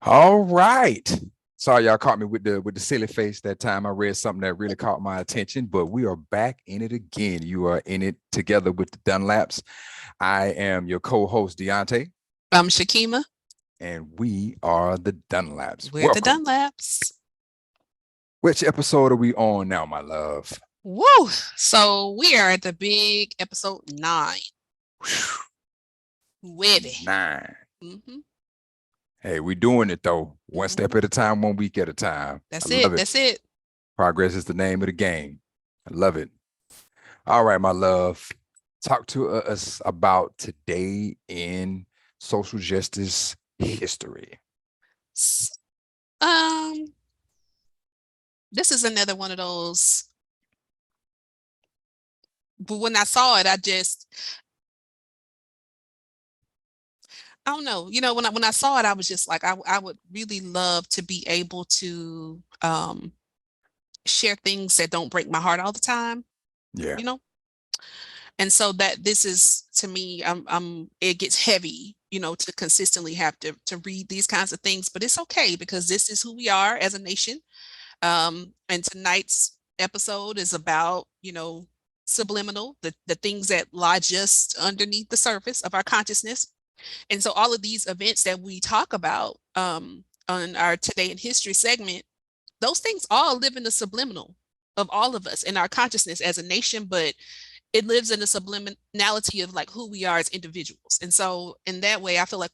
All right. Sorry, y'all caught me with the silly face that time. I read something that really caught my attention, but we are back in it again. You are in it together with the Dunlaps. I am your co-host, Deante, I'm Shekema. and we are the Dunlaps. We're the Welcome. Dunlaps. Which episode are we on now, my love? Woo! So we are at the big episode 9. Webby. 9. Mm-hmm. Hey, we doing it though. One step at a time, 1 week at a time. That's I it. love it. That's it. Progress is the name of the game. I love it. All right, my love. Talk to us about today in social justice history. Um, this is another one of those. But when I saw it, I don't know. When I saw it, I was just like, I would really love to be able to share things that don't break my heart all the time. Yeah. You know. And so that this is to me, it gets heavy, to consistently have to read these kinds of things, but it's okay because this is who we are as a nation. And tonight's episode is about, subliminal, the things that lie just underneath the surface of our consciousness. And so all of these events that we talk about on our Today in History segment, those things all live in the subliminal of all of us in our consciousness as a nation, but it lives in the subliminality of like who we are as individuals. And so in that way, I feel like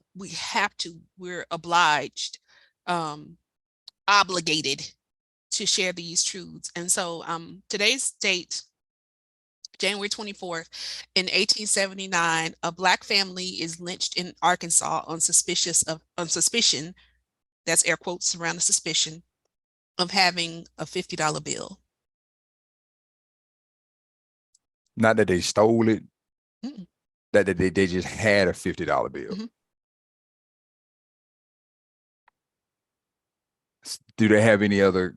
we're obliged, obligated to share these truths. And so today's date, January 24th, in 1879, a Black family is lynched in Arkansas on suspicion, that's air quotes around the suspicion, of having a $50 bill. Not that they stole it, Mm-mm. that they just had a $50 bill. Mhm. Do they have any other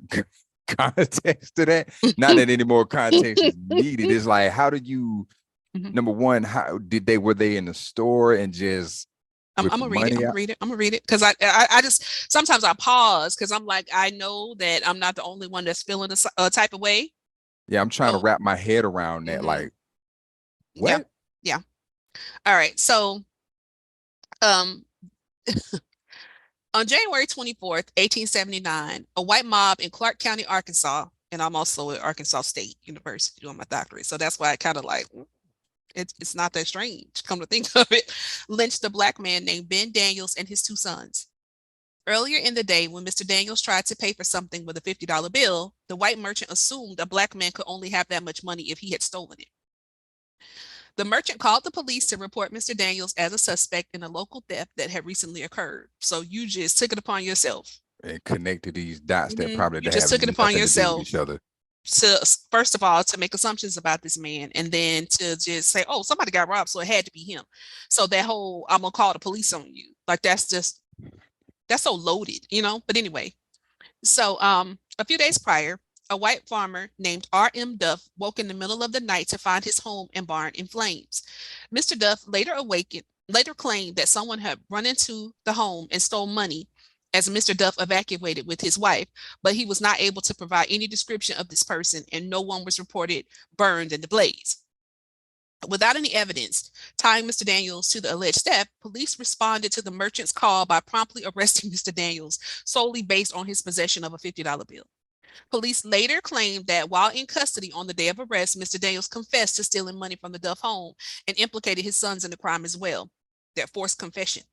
context to that? Not that any more context is needed. It's like, how did you, Mhm. number one, how were they in the store and just I'm with the gonna read it. money I'm gonna out? read it. I'm gonna read it because I just sometimes I pause because I'm like I know that I'm not the only one that's feeling a type of way. Yeah, I'm trying to So wrap my head around that. mhm. Like, Yeah, what? yeah. All right. So um on January 24th, 1879, a white mob in Clark County, Arkansas, and I'm also at Arkansas State University doing my doctorate, so that's why I kind of like it's not that strange. Come to think of it, lynched a Black man named Ben Daniels and his 2 sons. Earlier in the day, when Mr. Daniels tried to pay for something with a $50 bill, the white merchant assumed a Black man could only have that much money if he had stolen it. The merchant called the police to report Mr. Daniels as a suspect in a local theft that had recently occurred. So you just took it upon yourself. And connected these dots that probably You they just have took it upon nothing to do with yourself each other. to, first of all, to make assumptions about this man and then to just say, oh, somebody got robbed, so it had to be him. So that whole, I'm going to call the police on you. Like that's so loaded. But anyway, so a few days prior, a white farmer named R.M. Duff woke in the middle of the night to find his home and barn in flames. Mr. Duff later claimed that someone had run into the home and stole money as Mr. Duff evacuated with his wife, but he was not able to provide any description of this person and no one was reported burned in the blaze. Without any evidence tying Mr. Daniels to the alleged theft, police responded to the merchant's call by promptly arresting Mr. Daniels solely based on his possession of a $50 bill. Police later claimed that while in custody on the day of arrest, Mr. Daniels confessed to stealing money from the Duff home and implicated his sons in the crime as well. That forced confession.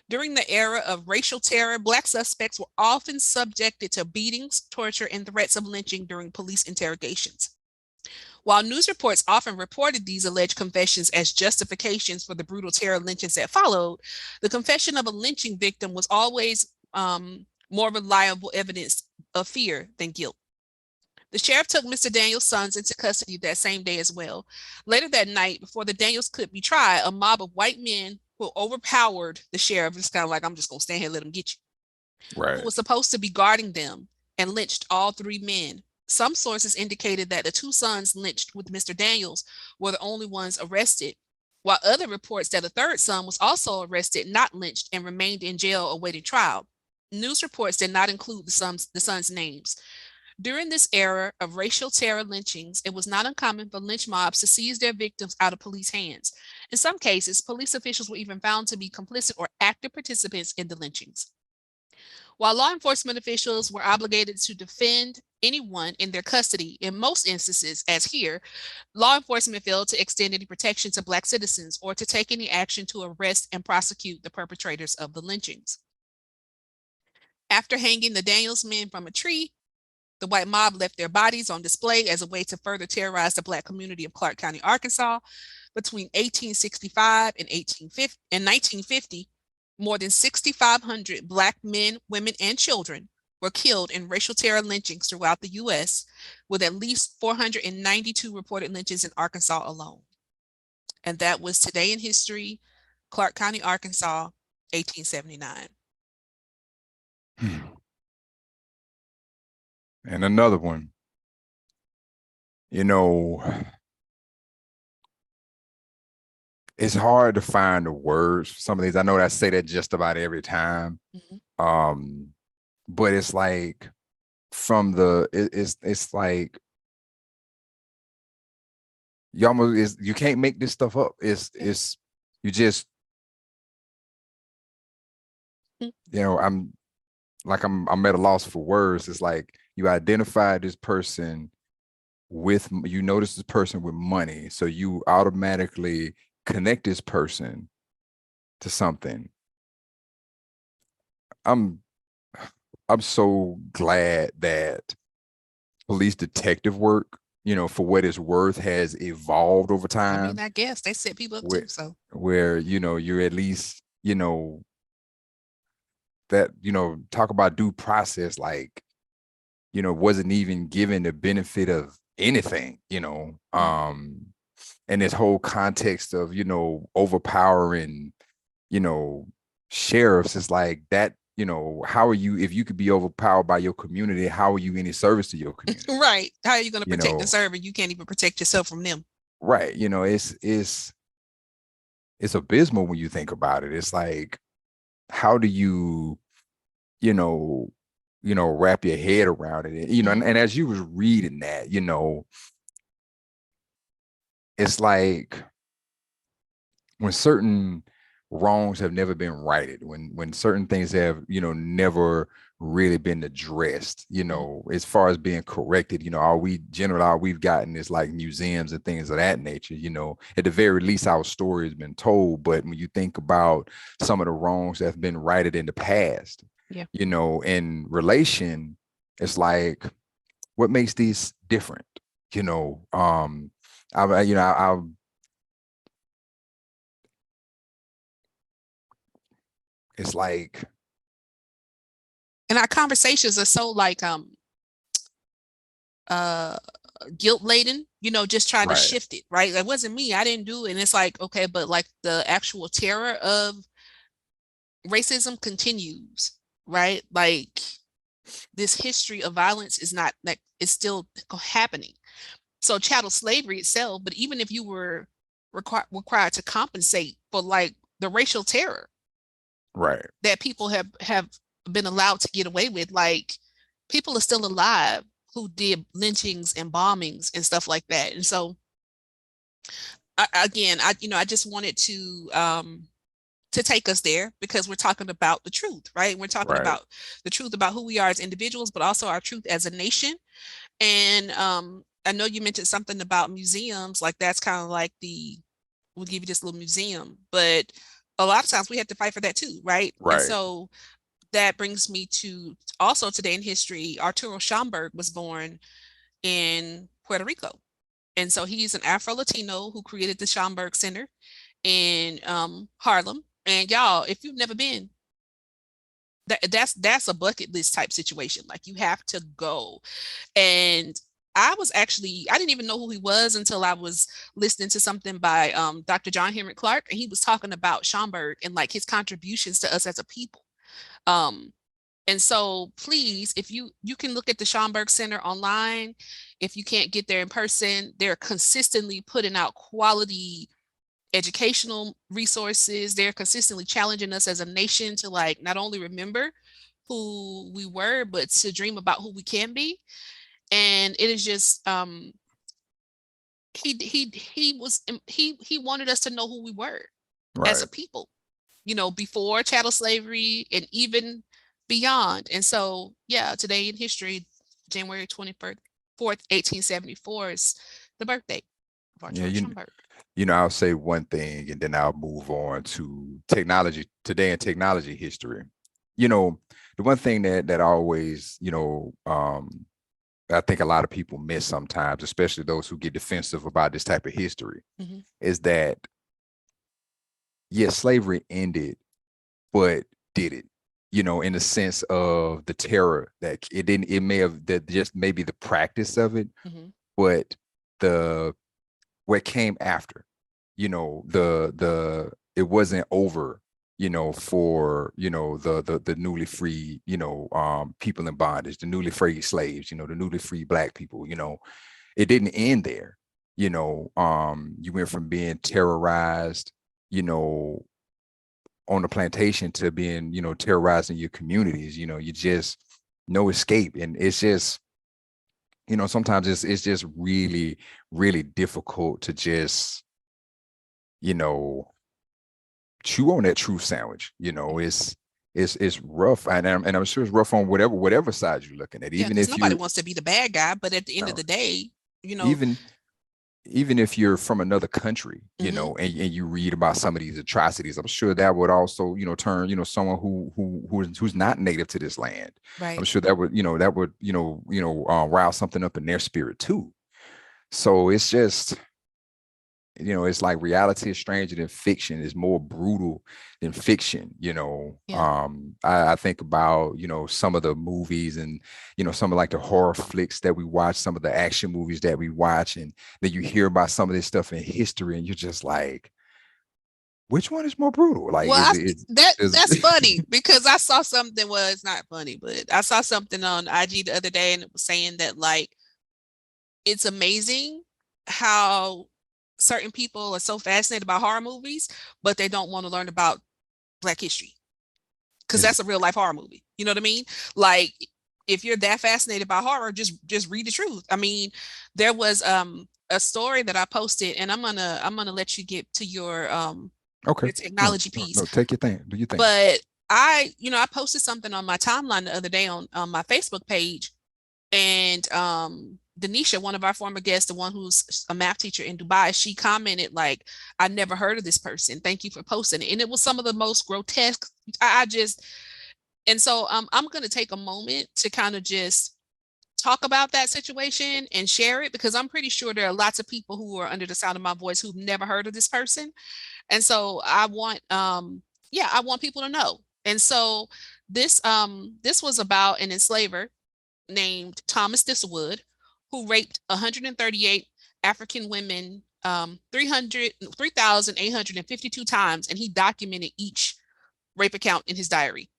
During the era of racial terror, Black suspects were often subjected to beatings, torture, and threats of lynching during police interrogations. While news reports often reported these alleged confessions as justifications for the brutal terror lynchings that followed, the confession of a lynching victim was always more reliable evidence of fear than guilt. The sheriff took Mr. Daniels' sons into custody that same day as well. Later that night, before the Daniels could be tried, a mob of white men who overpowered the sheriff, just kind of like, I'm just going to stand here and let them get you, who Right. was supposed to be guarding them, and lynched all 3 men. Some sources indicated that the 2 sons lynched with Mr. Daniels were the only ones arrested, while other reports that a third son was also arrested, not lynched, and remained in jail awaiting trial. News reports did not include the sons' names. During this era of racial terror lynchings, it was not uncommon for lynch mobs to seize their victims out of police hands. In some cases, police officials were even found to be complicit or active participants in the lynchings. While law enforcement officials were obligated to defend anyone in their custody, in most instances, as here, law enforcement failed to extend any protection to Black citizens or to take any action to arrest and prosecute the perpetrators of the lynchings. After hanging the Daniels men from a tree, the white mob left their bodies on display as a way to further terrorize the Black community of Clark County, Arkansas. Between 1865 and 1950, more than 6,500 Black men, women, and children were killed in racial terror lynchings throughout the U.S., with at least 492 reported lynchings in Arkansas alone. And that was Today in History, Clark County, Arkansas, 1879. And another one, you know, it's hard to find the words for some of these. I know that I say that just about every time. But it's like from the it's like you almost you can't make this stuff up. It's you just I'm at a loss for words. It's like you identify this person you notice this person with money, so you automatically connect this person to something. I'm so glad that police detective work, for what it's worth, has evolved over time. I mean, I guess they set people up too, so where you're at least that talk about due process, like wasn't even given the benefit of anything, and this whole context of overpowering sheriffs is like that. How are you, if you could be overpowered by your community, how are you any service to your community? Right. How are you going to protect and serve, and you can't even protect yourself from them? Right. It's abysmal when you think about it. It's like, how do you wrap your head around it? And as you was reading that, it's like when certain wrongs have never been righted, when certain things have never really been addressed, as far as being corrected, all we've gotten is like museums and things of that nature. At the very least our story has been told. But when you think about some of the wrongs that have been righted in the past, in relation, it's like, what makes these different? It's like, and our conversations are so like guilt laden, just trying to shift it, right? That wasn't me, I didn't do it. And it's like, okay, but like the actual terror of racism continues, right? Like this history of violence is not like, it's still happening. So chattel slavery itself, but even if you were required to compensate for like the racial terror that people have been allowed to get away with, like people are still alive who did lynchings and bombings and stuff like that. And so I just wanted to take us there, because we're talking about the truth, right? We're talking about the truth about who we are as individuals, but also our truth as a nation. And I know you mentioned something about museums, like that's kind of like we'll give you this little museum, but a lot of times we have to fight for that too, right? And so that brings me to also Today in History. Arturo Schomburg was born in Puerto Rico. And so he's an Afro-Latino who created the Schomburg Center in Harlem. And y'all, if you've never been, that's a bucket list type situation. Like you have to go. And I didn't even know who he was until I was listening to something by Dr. John Henrik Clarke, and he was talking about Schomburg and like his contributions to us as a people. And so please, if you can look at the Schomburg Center online. If you can't get there in person, they're consistently putting out quality educational resources. They're consistently challenging us as a nation to like not only remember who we were, but to dream about who we can be. And it is just he wanted us to know who we were as a Right. people, before chattel slavery and even beyond. And so, yeah, today in history, January 24th, 1874 is the birthday of our Yeah, George Schomburg. I'll say one thing and then I'll move on to technology today in technology history. The one thing that always, I think a lot of people miss sometimes, especially those who get defensive about this type of history, is that yes, slavery ended, but did it? In the sense of the terror that it didn't, it may have that just maybe the practice of it, but the what came after, it wasn't over, for the newly free, people in bondage, the newly free slaves, the newly free Black people, it didn't end there. You went from being terrorized, on the plantation to being, terrorizing your communities. You just no escape. And it's just, sometimes it's just really, really difficult to just, chew on that truth sandwich. It's rough, and I'm sure it's rough on whatever side you're looking at. Yeah, Even because if nobody you, wants to be the bad guy, but at the end of the day, even even if you're from another country, Mhm. and you read about some of these atrocities, I'm sure that would also, turn, someone who's not native to this land. I'm Right. sure that would, rile something up in their spirit too. So it's just, it's like reality is stranger than fiction, is more brutal than fiction. Yeah. I think about, some of the movies and, some of like the horror flicks that we watch, some of the action movies that we watch, and then you hear about some of this stuff in history and you're just like, which one is more brutal? Like, Well, is it, that's funny because I saw something. Well, it's not funny, but I saw something on IG the other day, and it was saying that like it's amazing how certain people are so fascinated about horror movies, but they don't want to learn about Black history because is that's a real life horror movie. You know what I mean? Like if you're that fascinated by horror, just read the truth. I mean, there was a story that I posted, and I'm gonna let you get to okay. your No, technology no, piece. no, take your thing, do your thing. But I posted something on my timeline the other day on my Facebook page, and Denisha, one of our former guests, the one who's a math teacher in Dubai, she commented like, "I never heard of this person. Thank you for posting it." And it was some of the most grotesque. I just and so I'm gonna take a moment to kind of just talk about that situation and share it because I'm pretty sure there are lots of people who are under the sound of my voice who've never heard of this person. And so I want people to know. And so this was about an enslaver named Thomas Thistlewood who raped 138 African women 3,852 times, and he documented each rape account in his diary.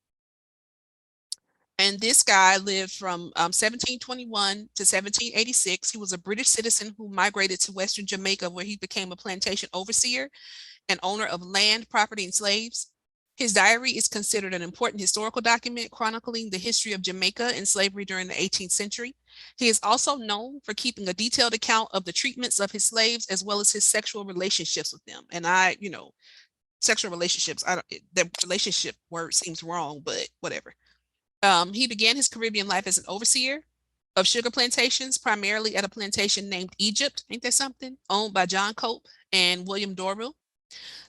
And this guy lived from 1721 to 1786. He was a British citizen who migrated to Western Jamaica, where he became a plantation overseer and owner of land, property, and slaves. His diary is considered an important historical document chronicling the history of Jamaica and slavery during the 18th century. He is also known for keeping a detailed account of the treatments of his slaves as well as his sexual relationships with them. And sexual relationships, I don't, the relationship word seems wrong, but whatever. He began his Caribbean life as an overseer of sugar plantations, primarily at a plantation named Egypt, ain't that something? Owned by John Cope and William Dorville.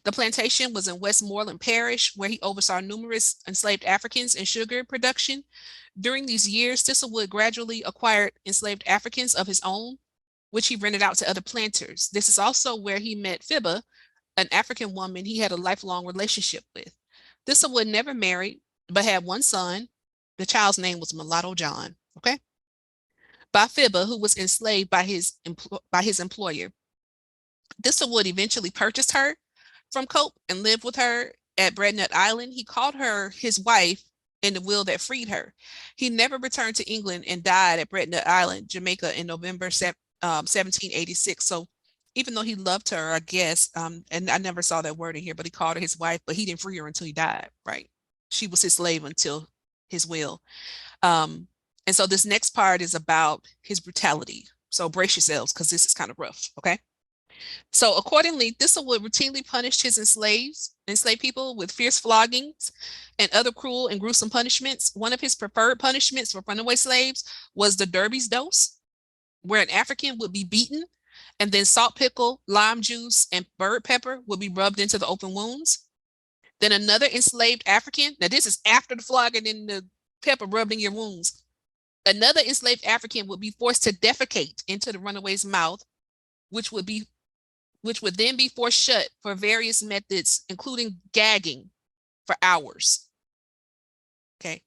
The plantation was in Westmoreland Parish, where he oversaw numerous enslaved Africans and sugar production. During these years, Thistlewood gradually acquired enslaved Africans of his own, which he rented out to other planters. This is also where he met Phoeba, an African woman he had a lifelong relationship with. Thistlewood never married, but had one son. The child's name was Mulatto John, okay? By Phoeba, who was enslaved by his employer. Thistlewood eventually purchased her from Cope and lived with her at Breadnut Island. He called her his wife in the will that freed her. He never returned to England and died at Breadnut Island, Jamaica, in November 1786. So even though he loved her, I guess, and I never saw that word in here, but he called her his wife, but he didn't free her until he died, right? She was his slave until his will. And so this next part is about his brutality. So brace yourselves because this is kind of rough. Okay. So accordingly, Thistle would routinely punish his enslaved people with fierce floggings and other cruel and gruesome punishments. One of his preferred punishments for runaway slaves was the Derby's dose, where an African would be beaten and then salt pickle, lime juice, and bird pepper would be rubbed into the open wounds. Then another enslaved African, now this is after the flogging and the pepper rubbed in your wounds. Another enslaved African would be forced to defecate into the runaway's mouth, which would then be forced shut for various methods, including gagging for hours. Okay.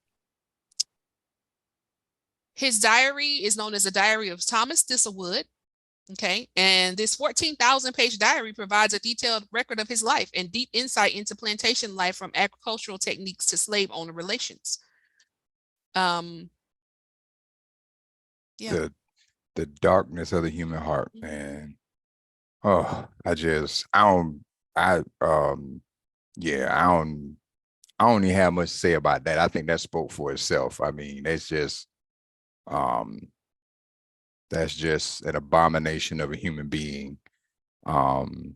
His diary is known as the Diary of Thomas Thistlewood. Okay. And this 14,000-page diary provides a detailed record of his life and deep insight into plantation life, from agricultural techniques to slave owner relations. The darkness of the human heart, man. Oh, I don't even have much to say about that. I think that spoke for itself. I mean, that's just an abomination of a human being. And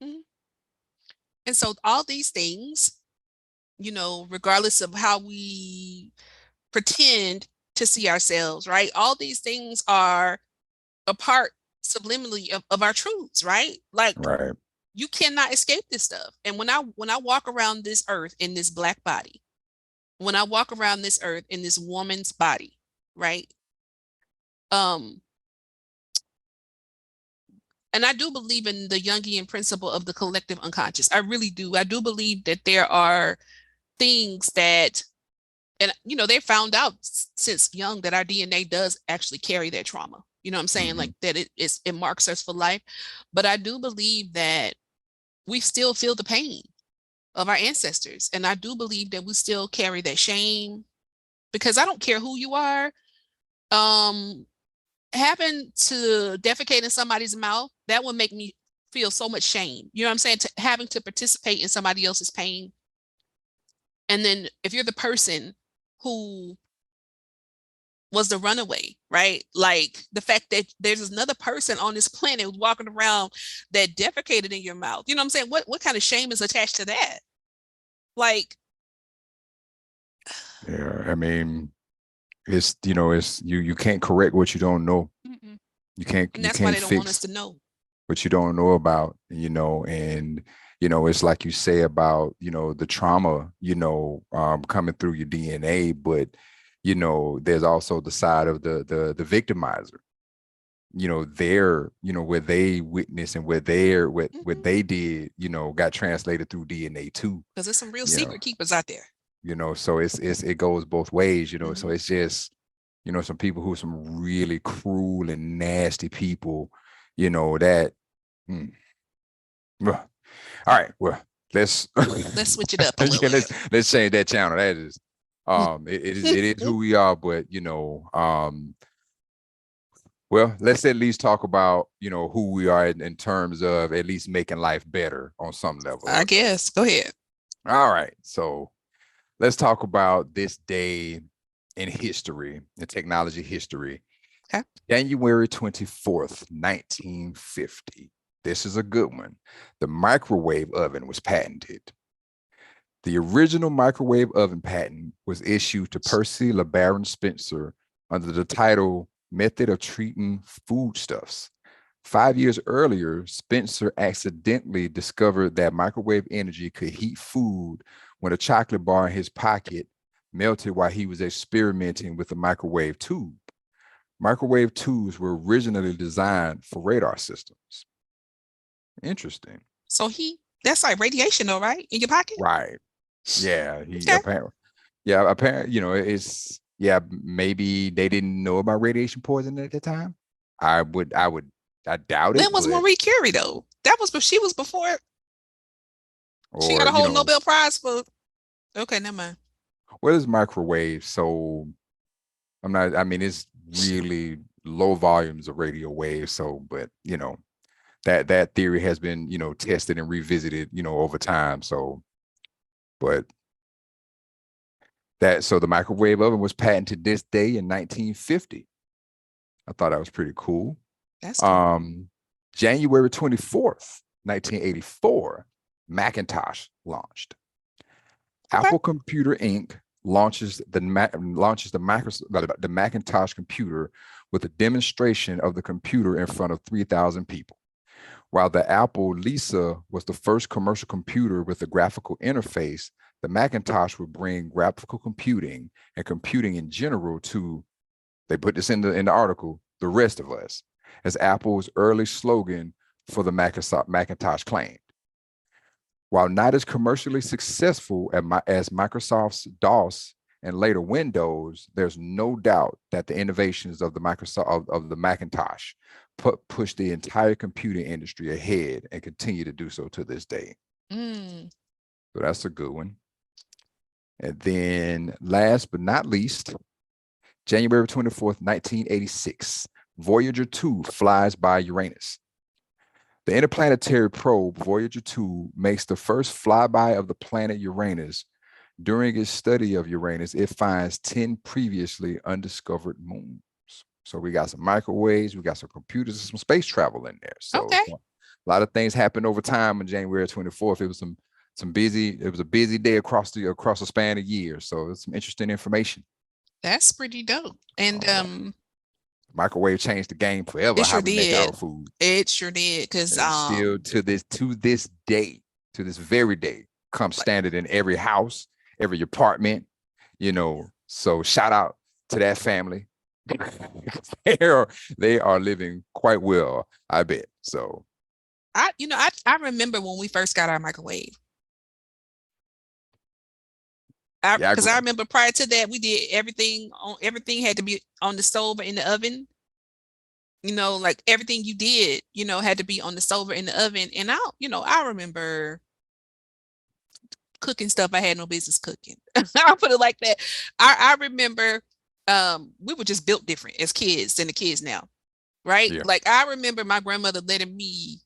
and so all these things, regardless of how we pretend to see ourselves, right? All these things are a part subliminally of our truths, right? Like, right. You cannot escape this stuff. And when I walk around this earth in this Black body, when I walk around this earth in this woman's body, right? And I do believe in the Jungian principle of the collective unconscious. I really do. I do believe that there are things that, and they found out since young that our DNA does actually carry that trauma. You know what I'm saying? Mm-hmm. Like that it marks us for life. But I do believe that we still feel the pain of our ancestors. And I do believe that we still carry that shame, because I don't care who you are. Having to defecate in somebody's mouth, that would make me feel so much shame. You know what I'm saying? Having to participate in somebody else's pain. And then if you're the person who was the runaway, right? Like the fact that there's another person on this planet who's walking around that defecated in your mouth. You know what I'm saying? What kind of shame is attached to that? Like, yeah, I mean, it's you can't correct what you don't know. mm-mm. You can't And you that's why can't they don't want us fix to know. what you don't know about, and it's like you say about, the trauma, coming through your DNA, but there's also the side of the victimizer, where they witness and what they did, got translated through DNA too. Because there's some real you know secret keepers out there. so it goes both ways, so Mhm. it's just, some people who are some really cruel and nasty people, that well, all right, well, let's Let's switch it up a little yeah, bit. let's change that channel. That is it is who we are, but well, let's at least talk about, who we are in terms of at least making life better on some level. I guess. Go ahead. All right. So let's talk about this day in history, in technology history. Okay. January 24th, 1950. This is a good one. The microwave oven was patented. The original microwave oven patent was issued to Percy LeBaron Spencer under the title Method of Treating Foodstuffs. 5 years earlier, Spencer accidentally discovered that microwave energy could heat food when a chocolate bar in his pocket melted while he was experimenting with a microwave tube. Microwave tubes were originally designed for radar systems. Interesting. So that's like radiation though, right? In your pocket? Right. Yeah. Okay. Apparently, it's, maybe they didn't know about radiation poisoning at the time. I doubt it. When was Marie Curie though? She was before. She got a whole Nobel Prize for. Okay, never mind. What is microwave? So it's really low volumes of radio waves. So, but that theory has been, tested and revisited, over time. So, but so the microwave oven was patented this day in 1950. I thought that was pretty cool. That's cool. January 24th, 1984, Macintosh launched. Okay. Apple Computer Inc. launches the Macintosh computer with a demonstration of the computer in front of 3,000 people. While the Apple Lisa was the first commercial computer with a graphical interface, the Macintosh would bring graphical computing and computing in general to, they put this in the article, the rest of us, as Apple's early slogan for the Macintosh claimed. While not as commercially successful as Microsoft's DOS and later Windows, there's no doubt that the innovations of the Macintosh pushed the entire computing industry ahead and continue to do so to this day. So that's a good one. And then last but not least, January 24th, 1986, Voyager 2 flies by Uranus. The interplanetary probe Voyager 2 makes the first flyby of the planet Uranus. During its study of Uranus, it finds 10 previously undiscovered moons. So we got some microwaves, we got some computers, and some space travel in there. So okay. A lot of things happened over time on January 24th. It was it was a busy day across the span of years. So it's some interesting information. That's pretty dope. And microwave changed the game forever. It sure how we make did. our food. It sure did. Because still to this day, to this very day, comes standard in every house, every apartment. So shout out to that family. They are living quite well, I bet. So I remember when we first got our microwave. Because I remember prior to that, we did everything had to be on the stove or in the oven. Like everything you did, had to be on the stove or in the oven. And I remember cooking stuff I had no business cooking. I'll put it like that. I remember we were just built different as kids than the kids now, right? Yeah. Like I remember my grandmother letting me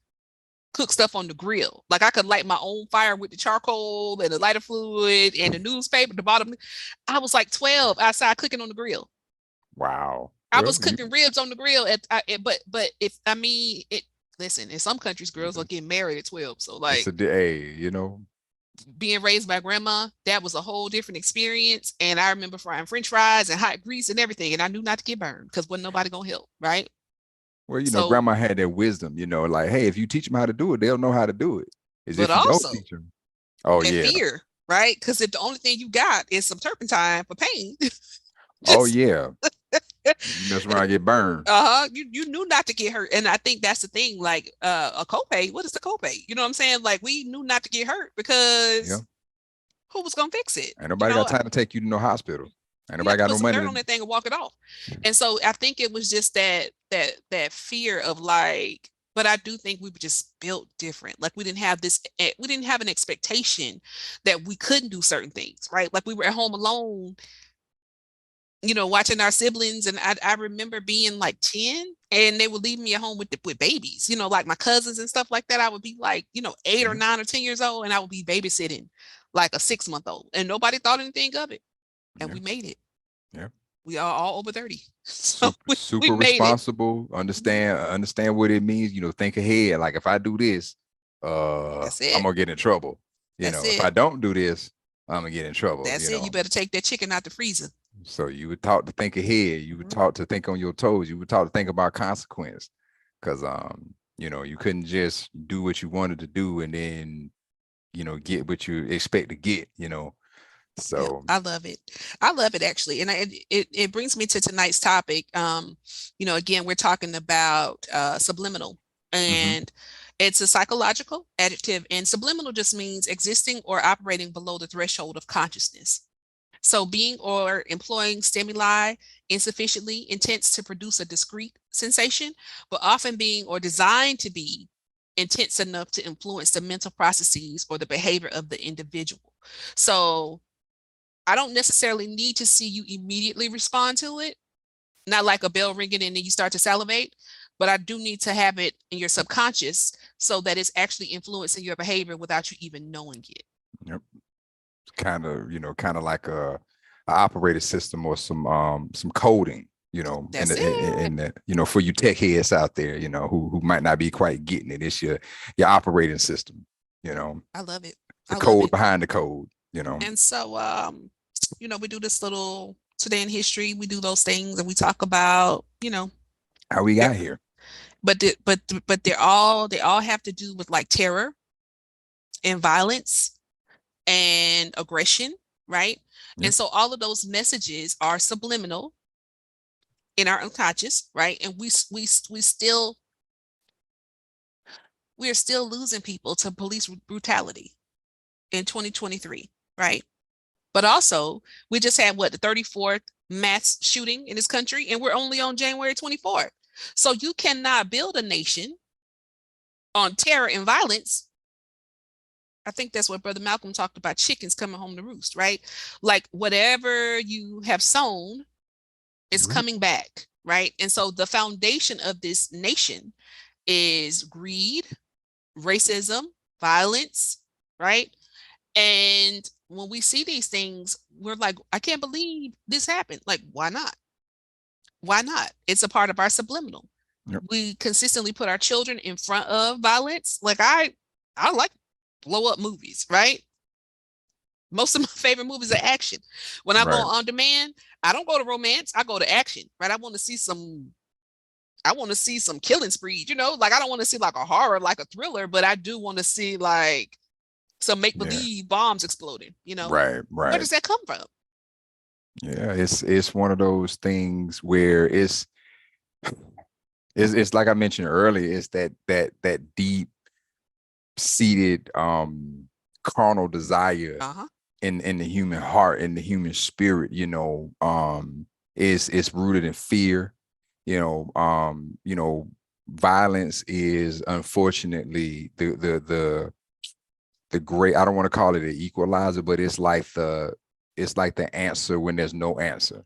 cook stuff on the grill. Like I could light my own fire with the charcoal and the lighter fluid and the newspaper at the bottom. I was like 12 outside cooking on the grill. Wow. I was cooking ribs on the grill listen, in some countries girls are getting married at 12. So like being raised by grandma, that was a whole different experience. And I remember frying French fries and hot grease and everything. And I knew not to get burned because wasn't nobody gonna help, right? Well, grandma had that wisdom, like, hey, if you teach them how to do it, they'll know how to do it. If you don't teach them. Oh, yeah. Fear, right? Because if the only thing you got is some turpentine for pain. Oh, yeah. You mess around, get burned. You knew not to get hurt. And I think that's the thing, like a copay. What is the copay? You know what I'm saying? Like we knew not to get hurt because who was gonna fix it? Ain't nobody got time to take you to no hospital. Ain't nobody got no money on that thing and walk it off. And so I think it was just that fear of like, but I do think we were just built different. Like we didn't have an expectation that we couldn't do certain things, right? Like we were at home alone, watching our siblings. And I remember being like 10 and they would leave me at home with babies, like my cousins and stuff like that. I would be like, 8 or 9 or 10 years old and I would be babysitting like a 6-month-old and nobody thought anything of it. And we made it. Yeah. We are all over 30. So super responsible, understand what it means, think ahead. Like if I do this, I'm gonna get in trouble. If I don't do this, I'm gonna get in trouble. That's it. You better take that chicken out the freezer. So you were taught to think ahead. You were taught to think on your toes. You were taught to think about consequence. Because you couldn't just do what you wanted to do and then, get what you expect to get, So I love it actually. And it brings me to tonight's topic. Again, we're talking about subliminal, and it's a psychological adjective, and subliminal just means existing or operating below the threshold of consciousness. So being or employing stimuli insufficiently intense to produce a discrete sensation, but often being or designed to be intense enough to influence the mental processes or the behavior of the individual. So I don't necessarily need to see you immediately respond to it, not like a bell ringing and then you start to salivate, but I do need to have it in your subconscious so that it's actually influencing your behavior without you even knowing it. Yep. Kind of like a operating system or some coding, That's it. in that, for you tech heads out there, who might not be quite getting it. It's your operating system, I love it. the I love code it. behind the code, And so, we do this little today in history. We do those things, and we talk about, how we got here. but they all have to do with like terror and violence and aggression, right? Yep. And so all of those messages are subliminal in our unconscious, right? And we are still losing people to police brutality in 2023, right? But also, we just had the 34th mass shooting in this country, and we're only on January 24th. So you cannot build a nation on terror and violence. I think that's what Brother Malcolm talked about, chickens coming home to roost, right? Like whatever you have sown is coming back, right? And so the foundation of this nation is greed, racism, violence, right? And when we see these things, we're like, I can't believe this happened. Like, why not? Why not? It's a part of our subliminal. Yep. We consistently put our children in front of violence. Like I like blow up movies, right? Most of my favorite movies are action. When I go on demand, I don't go to romance, I go to action, right? I want to see some killing sprees, like I don't want to see like a horror, like a thriller, but I do want to see like some make-believe bombs exploding, Right. Where does that come from? Yeah, it's one of those things where it's like I mentioned earlier, it's that deep seated carnal desire in the human heart, in the human spirit, it's rooted in fear. Violence is unfortunately the great, I don't want to call it an equalizer, but it's like the answer when there's no answer.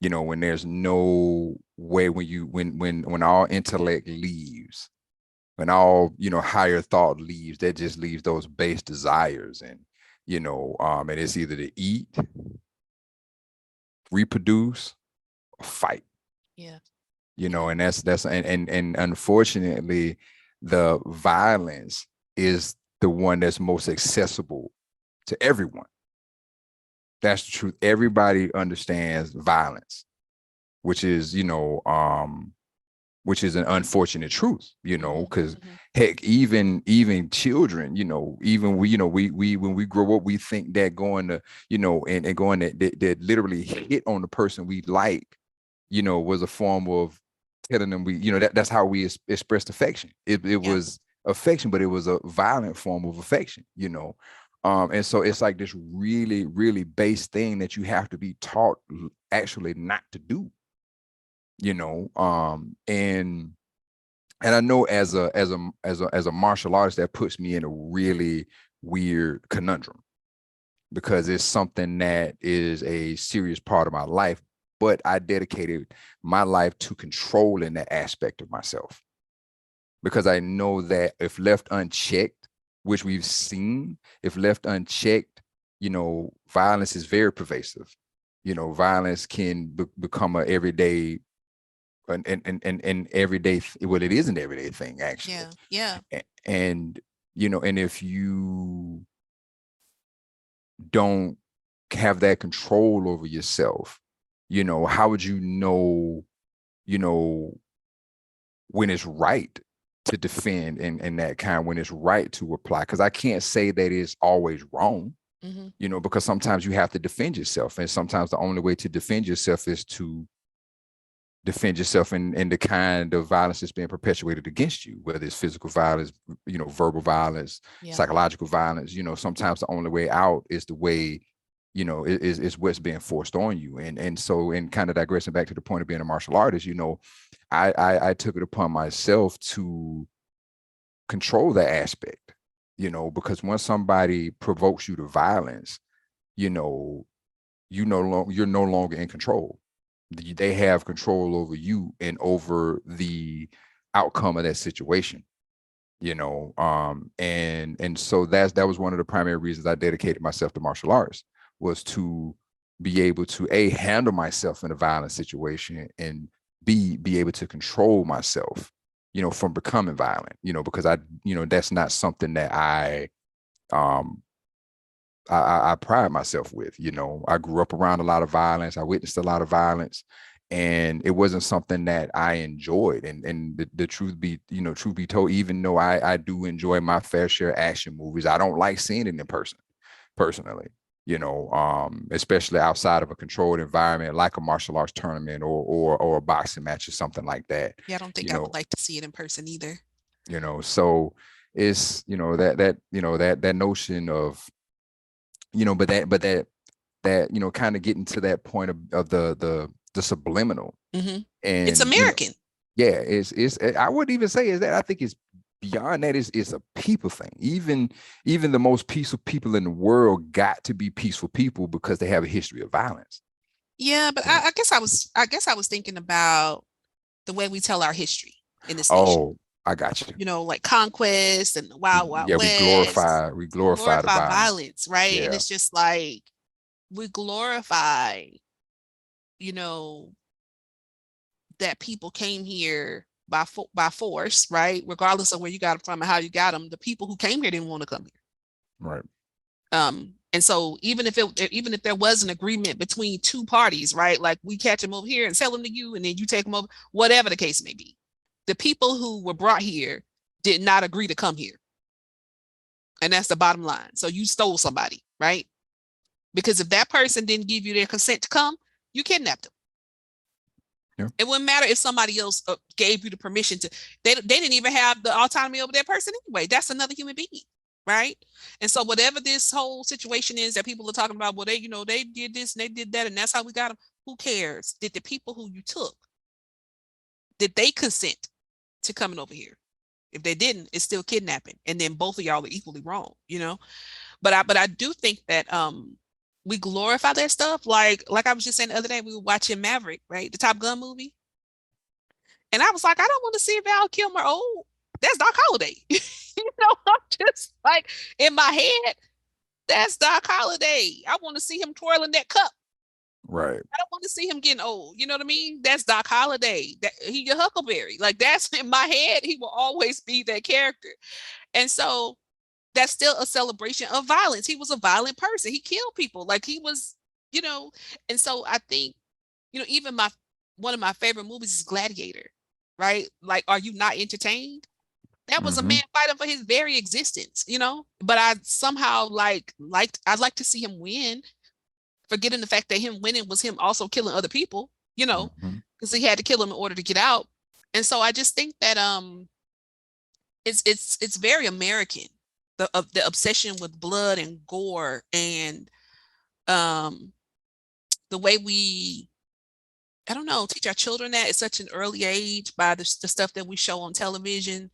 When there's no way, when all intellect leaves, when all higher thought leaves, that just leaves those base desires, and and it's either to eat, reproduce, or fight. Yeah. And that's and unfortunately, the violence is the one that's most accessible to everyone. That's the truth. Everybody understands violence, which is which is an unfortunate truth, because heck, even children, even we when we grow up, we think that going to, and going that literally hit on the person we like, was a form of telling them that's how we expressed affection. It was affection, but it was a violent form of affection, and so it's like this really, really base thing that you have to be taught actually not to do. And I know as a martial artist, that puts me in a really weird conundrum, because it's something that is a serious part of my life, but I dedicated my life to controlling that aspect of myself, because I know that if left unchecked, which we've seen, if left unchecked, violence is very pervasive. Violence can become a everyday, and everyday, well, it is an everyday thing, actually. Yeah. And and if you don't have that control over yourself, how would you know when it's right to defend, and that kind, when it's right to apply? Because I can't say that it's always wrong, because sometimes you have to defend yourself, and sometimes the only way to defend yourself is to defend yourself in the kind of violence that's being perpetuated against you, whether it's physical violence, verbal violence, psychological violence. Sometimes the only way out is the way, is what's being forced on you. And so, in kind of digressing back to the point of being a martial artist, I took it upon myself to control that aspect, because when somebody provokes you to violence, you're no longer in control. They have control over you and over the outcome of that situation, and so that was one of the primary reasons I dedicated myself to martial arts, was to be able to handle myself in a violent situation, and be able to control myself, from becoming violent, because that's not something that um I pride myself with. I grew up around a lot of violence. I witnessed a lot of violence, and it wasn't something that I enjoyed. And the truth be, truth be told, even though I do enjoy my fair share of action movies, I don't like seeing it in person, personally. Especially outside of a controlled environment like a martial arts tournament or a boxing match or something like that. Yeah, I don't think I would like to see it in person either. So it's that notion of that kind of getting to that point of the subliminal. Mm-hmm. And it's American. Yeah, it's I wouldn't even say is that. I think it's beyond that. It's a people thing. Even the most peaceful people in the world got to be peaceful people because they have a history of violence. Yeah, but I guess I was thinking about the way we tell our history in this nation. Oh, I got you. Like conquest and the Wild Wild Yeah, West. we glorify the violence, right? Yeah. And it's just like we glorify, that people came here by force, right? Regardless of where you got them from and how you got them, the people who came here didn't want to come here. Right. And so even if there was an agreement between two parties, right? Like we catch them over here and sell them to you, and then you take them over, whatever the case may be. The people who were brought here did not agree to come here. And that's the bottom line. So you stole somebody, right? Because if that person didn't give you their consent to come, you kidnapped them. Yeah. It wouldn't matter if somebody else gave you the permission to. They didn't even have the autonomy over that person anyway. That's another human being, right? And so whatever this whole situation is that people are talking about, well, they did this and they did that, and that's how we got them. Who cares? Did the people who you took, did they consent to coming over here? If they didn't, it's still kidnapping, and then both of y'all are equally wrong, But I do think that we glorify that stuff. Like I was just saying the other day, we were watching Maverick, right? The Top Gun movie. And I was like, I don't want to see Val Kilmer. Oh, that's Doc Holliday. I'm just like, in my head, that's Doc Holliday. I want to see him twirling that cup. Right. I don't want to see him getting old. You know what I mean? That's Doc Holliday. He a Huckleberry. Like that's in my head. He will always be that character. And so that's still a celebration of violence. He was a violent person. He killed people. Like he was, and so I think, even one of my favorite movies is Gladiator, right? Like, are you not entertained? That was a man fighting for his very existence, but I somehow I'd like to see him win, forgetting the fact that him winning was him also killing other people, because he had to kill them in order to get out. And so I just think that it's very American, the obsession with blood and gore, and the way we, I don't know, teach our children that at such an early age by the stuff that we show on television.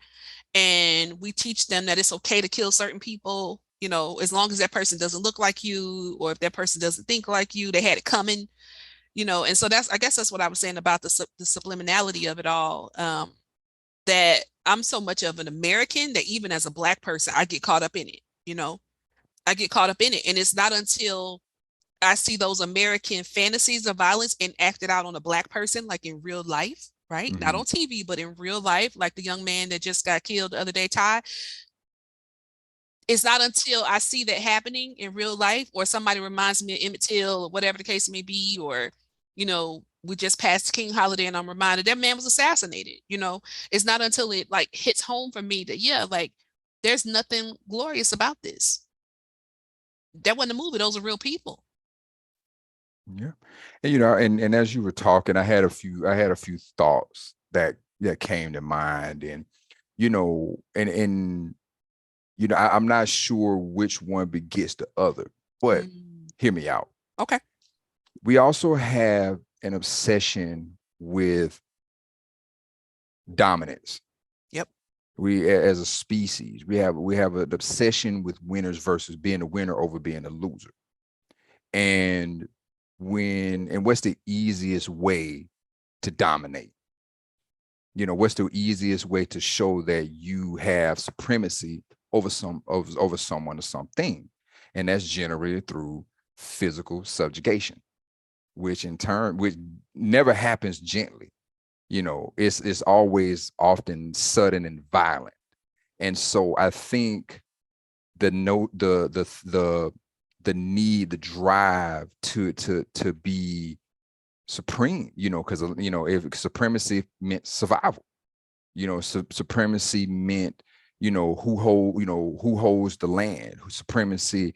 And we teach them that it's okay to kill certain people, as long as that person doesn't look like you, or if that person doesn't think like you, they had it coming, and so I guess that's what I was saying about the subliminality of it all. That I'm so much of an American that even as a Black person, I get caught up in it, I get caught up in it. And it's not until I see those American fantasies of violence enacted out on a Black person, like in real life, right? Not on TV, but in real life, like the young man that just got killed the other day, Ty. It's not until I see that happening in real life, or somebody reminds me of Emmett Till, or whatever the case may be, or, we just passed King Holiday and I'm reminded that man was assassinated. It's not until it like hits home for me that, yeah, like there's nothing glorious about this. That wasn't a movie. Those are real people. Yeah. And and as you were talking, I had a few thoughts that came to mind, and I'm not sure which one begets the other, but hear me out. Okay. We also have an obsession with dominance. Yep. We, as a species, we have an obsession with winners versus being a winner over being a loser. And what's the easiest way to dominate? What's the easiest way to show that you have supremacy over someone or something? And that's generated through physical subjugation, which never happens gently. It's always often sudden and violent. And so I think the need, the drive to be supreme, because if supremacy meant survival, supremacy meant, who holds the land, who supremacy,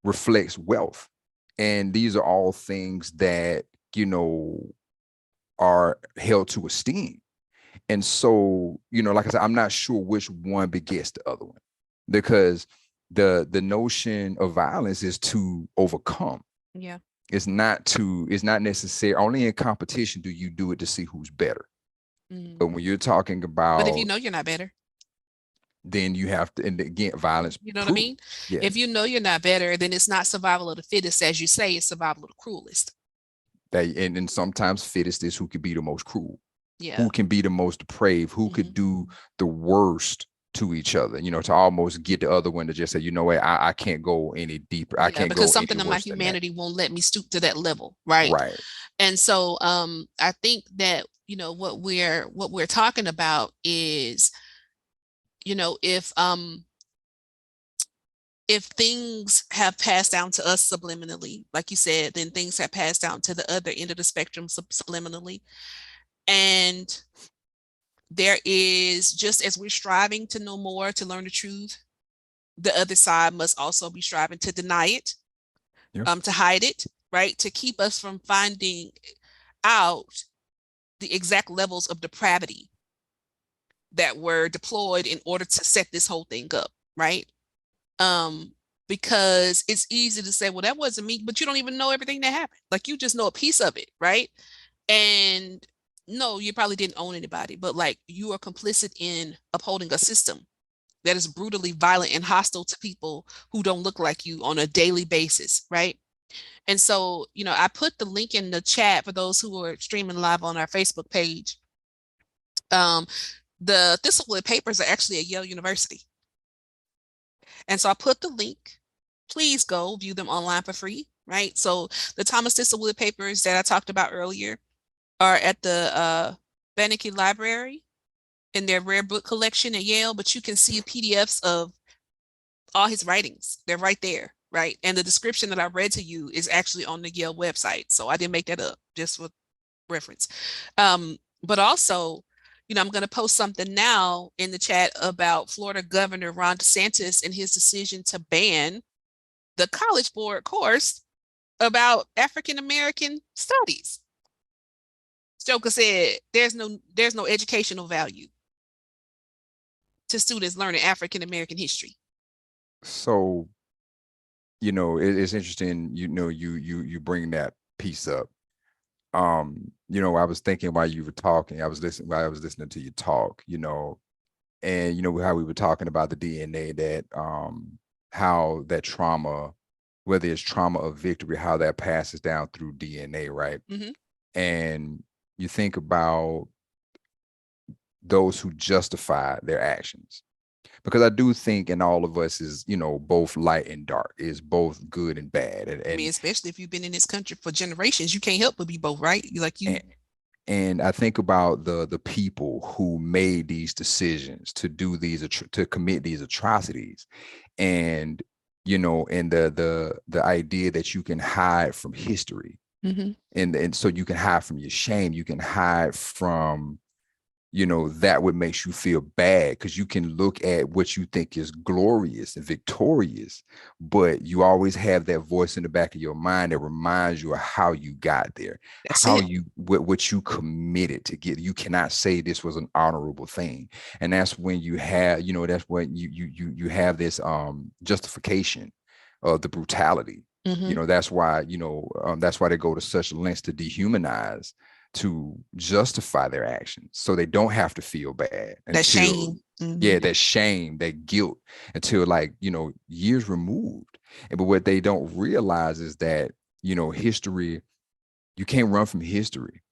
reflects wealth. And these are all things that, are held to esteem. And so, like I said, I'm not sure which one begets the other one, because the notion of violence is to overcome. Yeah. It's not necessary. Only in competition do you do it to see who's better. But when you're talking about, but if you know you're not better, then you have to, and again, violence. You know what I mean? Yeah. If you know you're not better, then it's not survival of the fittest, as you say, it's survival of the cruelest. And sometimes fittest is who could be the most cruel. Yeah. Who can be the most depraved, who could do the worst to each other, to almost get the other one to just say, what, I can't go any deeper. I can't because go something in my humanity won't let me stoop to that level. Right. Right. And so I think that, what we're talking about is, if things have passed down to us subliminally, like you said, then things have passed down to the other end of the spectrum subliminally. And there is, just as we're striving to know more, to learn the truth, the other side must also be striving to deny it, to hide it, right? To keep us from finding out the exact levels of depravity that were deployed in order to set this whole thing up, right? Because it's easy to say, well, that wasn't me, but you don't even know everything that happened. Like, you just know a piece of it, right? And no, you probably didn't own anybody, but like, you are complicit in upholding a system that is brutally violent and hostile to people who don't look like you on a daily basis, right? And so, I put the link in the chat for those who are streaming live on our Facebook page. The Thistlewood papers are actually at Yale University. And so I put the link. Please go view them online for free, right? So the Thomas Thistlewood papers that I talked about earlier are at the Beneke Library in their rare book collection at Yale, but you can see PDFs of all his writings. They're right there, right? And the description that I read to you is actually on the Yale website. So I didn't make that up, just for reference. But also, I'm going to post something now in the chat about Florida Governor Ron DeSantis and his decision to ban the College Board course about African-American studies. Stoker said there's no educational value to students learning African-American history. So, it's interesting, you bring that piece up. I was thinking while you were talking, I was listening to you talk, and how we were talking about the DNA, that how that trauma, whether it's trauma of victory, how that passes down through DNA, right? And you think about those who justify their actions, because I do think in all of us is, both light and dark, is both good and bad. And I mean, especially if you've been in this country for generations, you can't help but be both, right? And I think about the people who made these decisions to do to commit these atrocities, and and the idea that you can hide from history, and so you can hide from your shame, you can hide from that what makes you feel bad, because you can look at what you think is glorious and victorious, but you always have that voice in the back of your mind that reminds you of how you got there. What you committed to get. You cannot say this was an honorable thing. And that's when you have, that's when you have this justification of the brutality. That's why, that's why they go to such lengths to dehumanize, to justify their actions, so they don't have to feel bad. That shame. That shame, that guilt, until years removed. But what they don't realize is that, history, you can't run from history.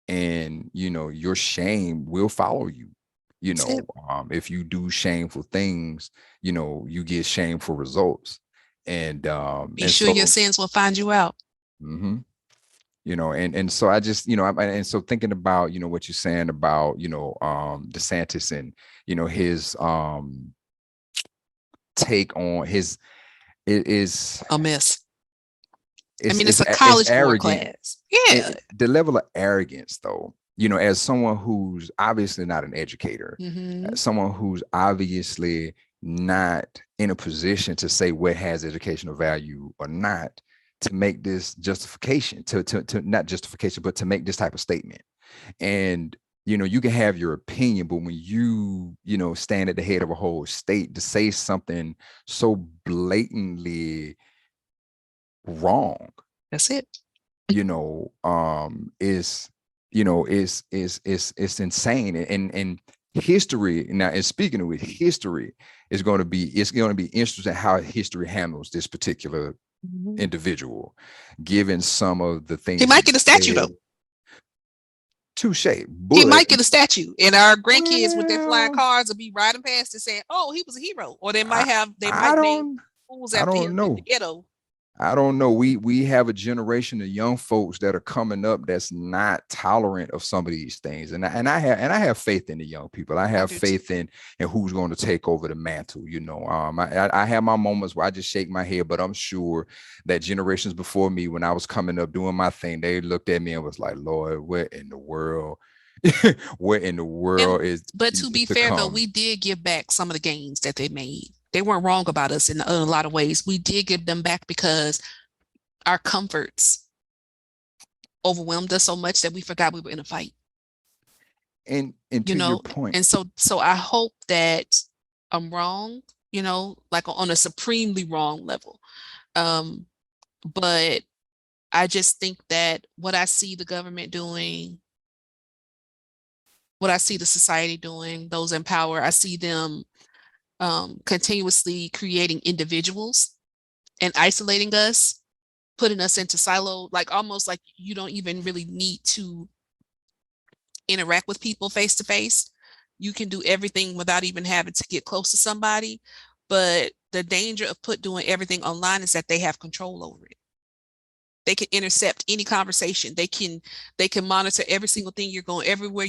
and your shame will follow you. That's it. If you do shameful things, you get shameful results. And Be sure your sins will find you out. mhm, and so I just, and so thinking about, what you're saying about, DeSantis and, his take on his, it is, A mess. I it's mean, it's a it's college board arrogant. class. Yeah. The level of arrogance, though, as someone who's obviously not an educator, someone who's obviously not in a position to say what has educational value or not, to make this justification, to not justification, but to make this type of statement. And you can have your opinion, but when you stand at the head of a whole state to say something so blatantly wrong, That's it. Is it's insane. And history now, and speaking of it, history is going to be interesting how history handles this particular individual, given some of the things he might get a statue though. Touche. He might get a statue, and our grandkids with their flying cars will be riding past and saying, "Oh, he was a hero," or they might name schools after him in the ghetto. I don't know. We have a generation of young folks that are coming up that's not tolerant of some of these things, and I have faith in the young people. I have faith in who's going to take over the mantle. I have my moments where I just shake my head, but I'm sure that generations before me, when I was coming up doing my thing, they looked at me and was like, "Lord, what in the world?" What in the world is? But to be fair, though, we did give back some of the gains that they made. They weren't wrong about us in a lot of ways. We did give them back because our comforts overwhelmed us so much that we forgot we were in a fight. And to your point. And so I hope that I'm wrong, like on a supremely wrong level. But I just think that what I see the government doing, what I see the society doing, those in power, I see them continuously creating individuals and isolating us, putting us into silo, like almost like you don't even really need to interact with people face to face. You can do everything without even having to get close to somebody. But the danger of doing everything online is that they have control over it. They can intercept any conversation. They can monitor every single thing you're going, everywhere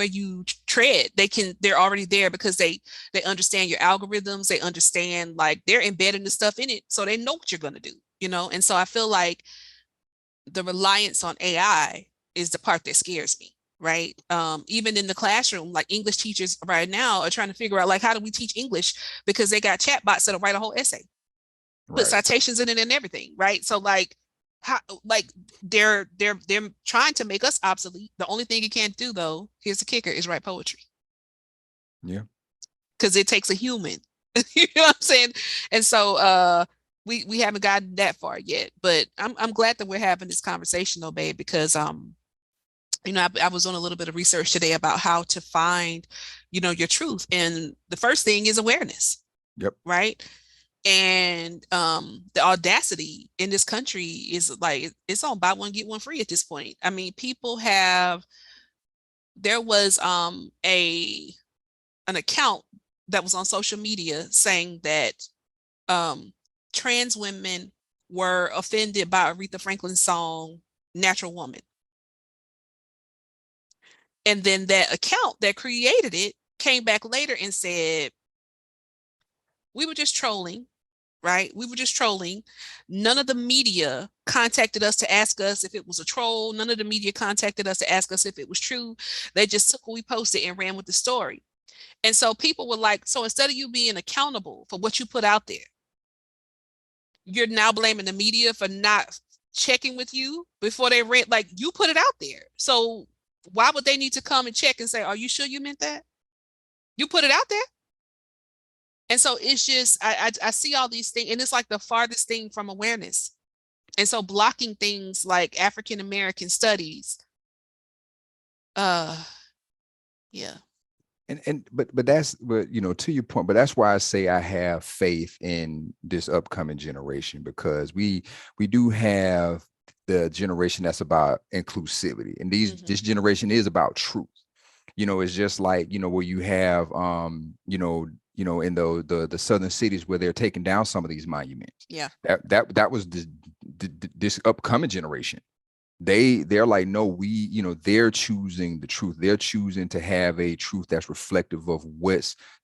you tread. They're already there because they understand your algorithms. They understand, like, they're embedding the stuff in it, so they know what you're going to do, And so I feel like the reliance on AI is the part that scares me, right? Even in the classroom, like English teachers right now are trying to figure out, like, how do we teach English, because they got chatbots that'll write a whole essay, put citations in it and everything, right? So they're trying to make us obsolete. The only thing you can't do, though, here's the kicker, is write poetry. Yeah. Because it takes a human. You know what I'm saying? And so we haven't gotten that far yet. But I'm glad that we're having this conversation, though, babe, because I was on a little bit of research today about how to find, your truth. And the first thing is awareness. Yep. Right. And the audacity in this country is like, it's on buy one, get one free at this point. I mean, there was an account that was on social media saying that trans women were offended by Aretha Franklin's song, Natural Woman. And then that account that created it came back later and said, we were just trolling, right? We were just trolling. None of the media contacted us to ask us if it was a troll. None of the media contacted us to ask us if it was true. They just took what we posted and ran with the story. And so people were like, so instead of you being accountable for what you put out there, you're now blaming the media for not checking with you before they ran, like, you put it out there. So why would they need to come and check and say, are you sure you meant that? You put it out there. And so it's just, I see all these things, and it's like the farthest thing from awareness. And so blocking things like African-American studies, yeah. But to your point, but that's why I say I have faith in this upcoming generation, because we do have the generation that's about inclusivity, and this generation is about truth. It's just like, where you have in the southern cities where they're taking down some of these monuments. Yeah. That was this upcoming generation. They're like, no, they're choosing the truth. They're choosing to have a truth that's reflective of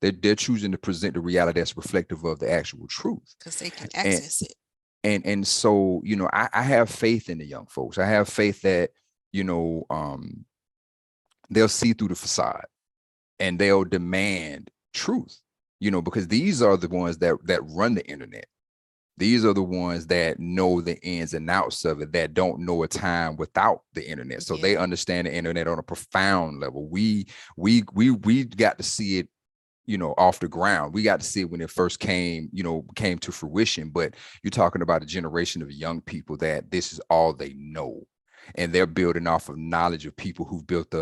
they're choosing to present the reality that's reflective of the actual truth. Because they can access it. And so, I have faith in the young folks. I have faith that, they'll see through the facade and they'll demand truth, because these are the ones that run the internet. These are the ones that know the ins and outs of it, that don't know a time without the internet. So they understand the internet on a profound level. We got to see it, off the ground. We got to see it when it first came to fruition. But you're talking about a generation of young people that this is all they know. And they're building off of knowledge of people who've built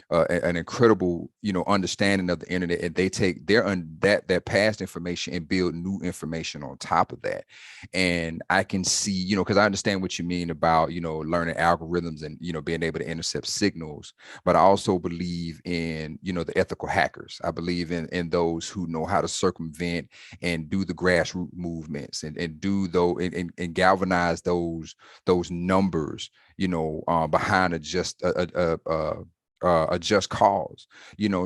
an incredible, understanding of the internet, and they take that past information and build new information on top of that. And I can see, because I understand what you mean about, learning algorithms and, being able to intercept signals. But I also believe in, the ethical hackers. I believe in those who know how to circumvent and do the grassroots movements and do those and galvanize those numbers, behind a just cause,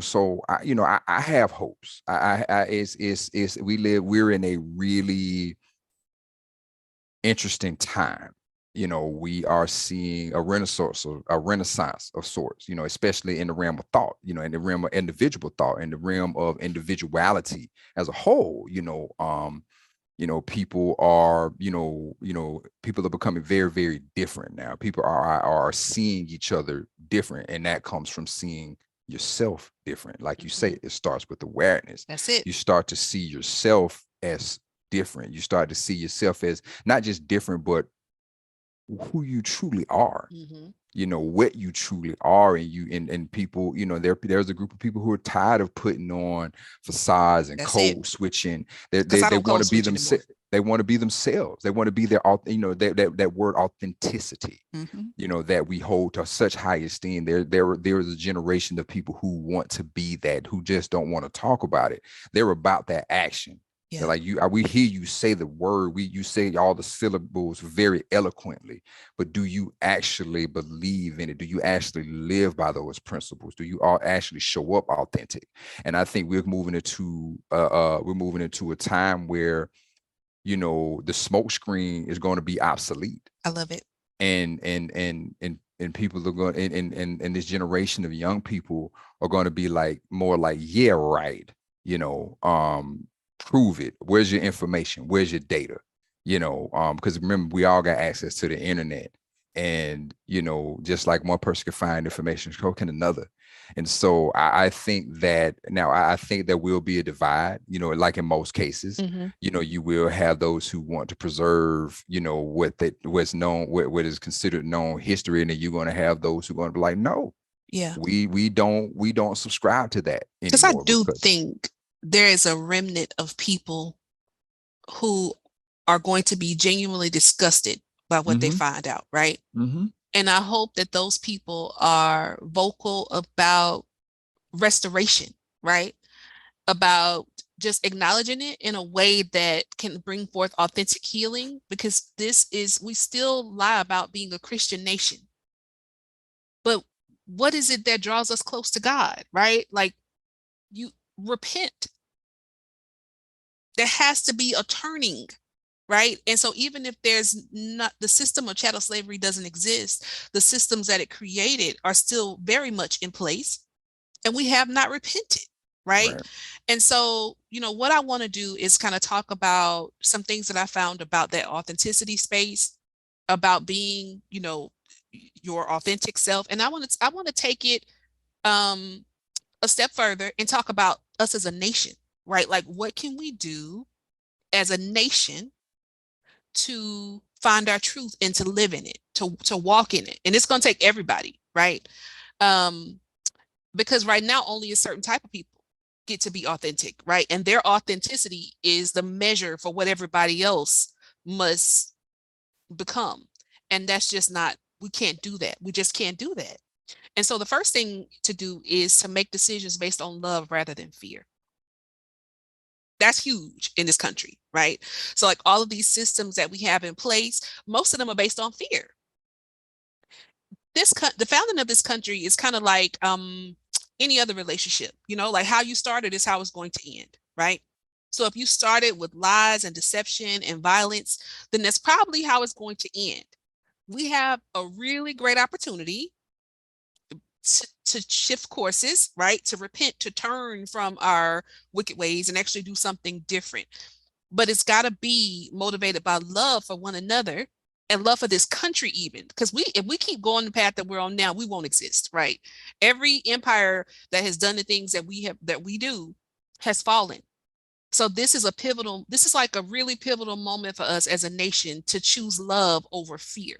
so I have hopes. We're in a really interesting time. We are seeing a renaissance of sorts, especially in the realm of thought, in the realm of individual thought, in the realm of individuality as a whole. People are, people are becoming very, very different now. People are seeing each other different, and that comes from seeing yourself different. Like you say, it starts with awareness. That's it. You start to see yourself as different. You start to see yourself as not just different, but who you truly are. What you truly are. And people, there's a group of people who are tired of putting on facades and code switching. They want to be themselves. They want to be themselves. They want to be their, that word authenticity, that we hold to such high esteem. There is a generation of people who want to be that, who just don't want to talk about it. They're about that action. Yeah. Like we hear you say the word, you say all the syllables very eloquently, but do you actually believe in it? Do you actually live by those principles? Do you all actually show up authentic? And I think we're moving into a time where, the smoke screen is going to be obsolete. I love it. And people are going, and this generation of young people are going to be like more like, yeah, right, prove it. Where's your information? Where's your data? Because remember, we all got access to the internet, and just like one person can find information, so can another. And so I think that now I think there will be a divide, like in most cases. You will have those who want to preserve, what's known, what is considered known history, and then you're going to have those who are going to be like, no, we don't subscribe to that anymore. Because I do think there is a remnant of people who are going to be genuinely disgusted by what they find out, right? And I hope that those people are vocal about restoration, right? About just acknowledging it in a way that can bring forth authentic healing, because we still lie about being a Christian nation. But what is it that draws us close to God, right? Like, you repent. There has to be a turning, right? And so even if there's not, the system of chattel slavery doesn't exist, the systems that it created are still very much in place, and we have not repented, right? And so, what I want to do is kind of talk about some things that I found about that authenticity space, about being, your authentic self. And I want to take it a step further and talk about us as a nation, right? Like, what can we do as a nation to find our truth and to live in it, to walk in it? And it's going to take everybody, right? Because right now only a certain type of people get to be authentic, right? And their authenticity is the measure for what everybody else must become. And that's just not, we can't do that. We just can't do that. And so the first thing to do is to make decisions based on love rather than fear. That's huge in this country, right? So like all of these systems that we have in place, most of them are based on fear. The founding of this country is kind of like any other relationship, you know, like how you started is how it's going to end, right? So if you started with lies and deception and violence, then that's probably how it's going to end. We have a really great opportunity to shift courses, right? To repent, to turn from our wicked ways and actually do something different. But it's got to be motivated by love for one another and love for this country even, because if we keep going the path that we're on now, we won't exist, right? Every empire that has done the things that we do has fallen. So this is like a really pivotal moment for us as a nation to choose love over fear.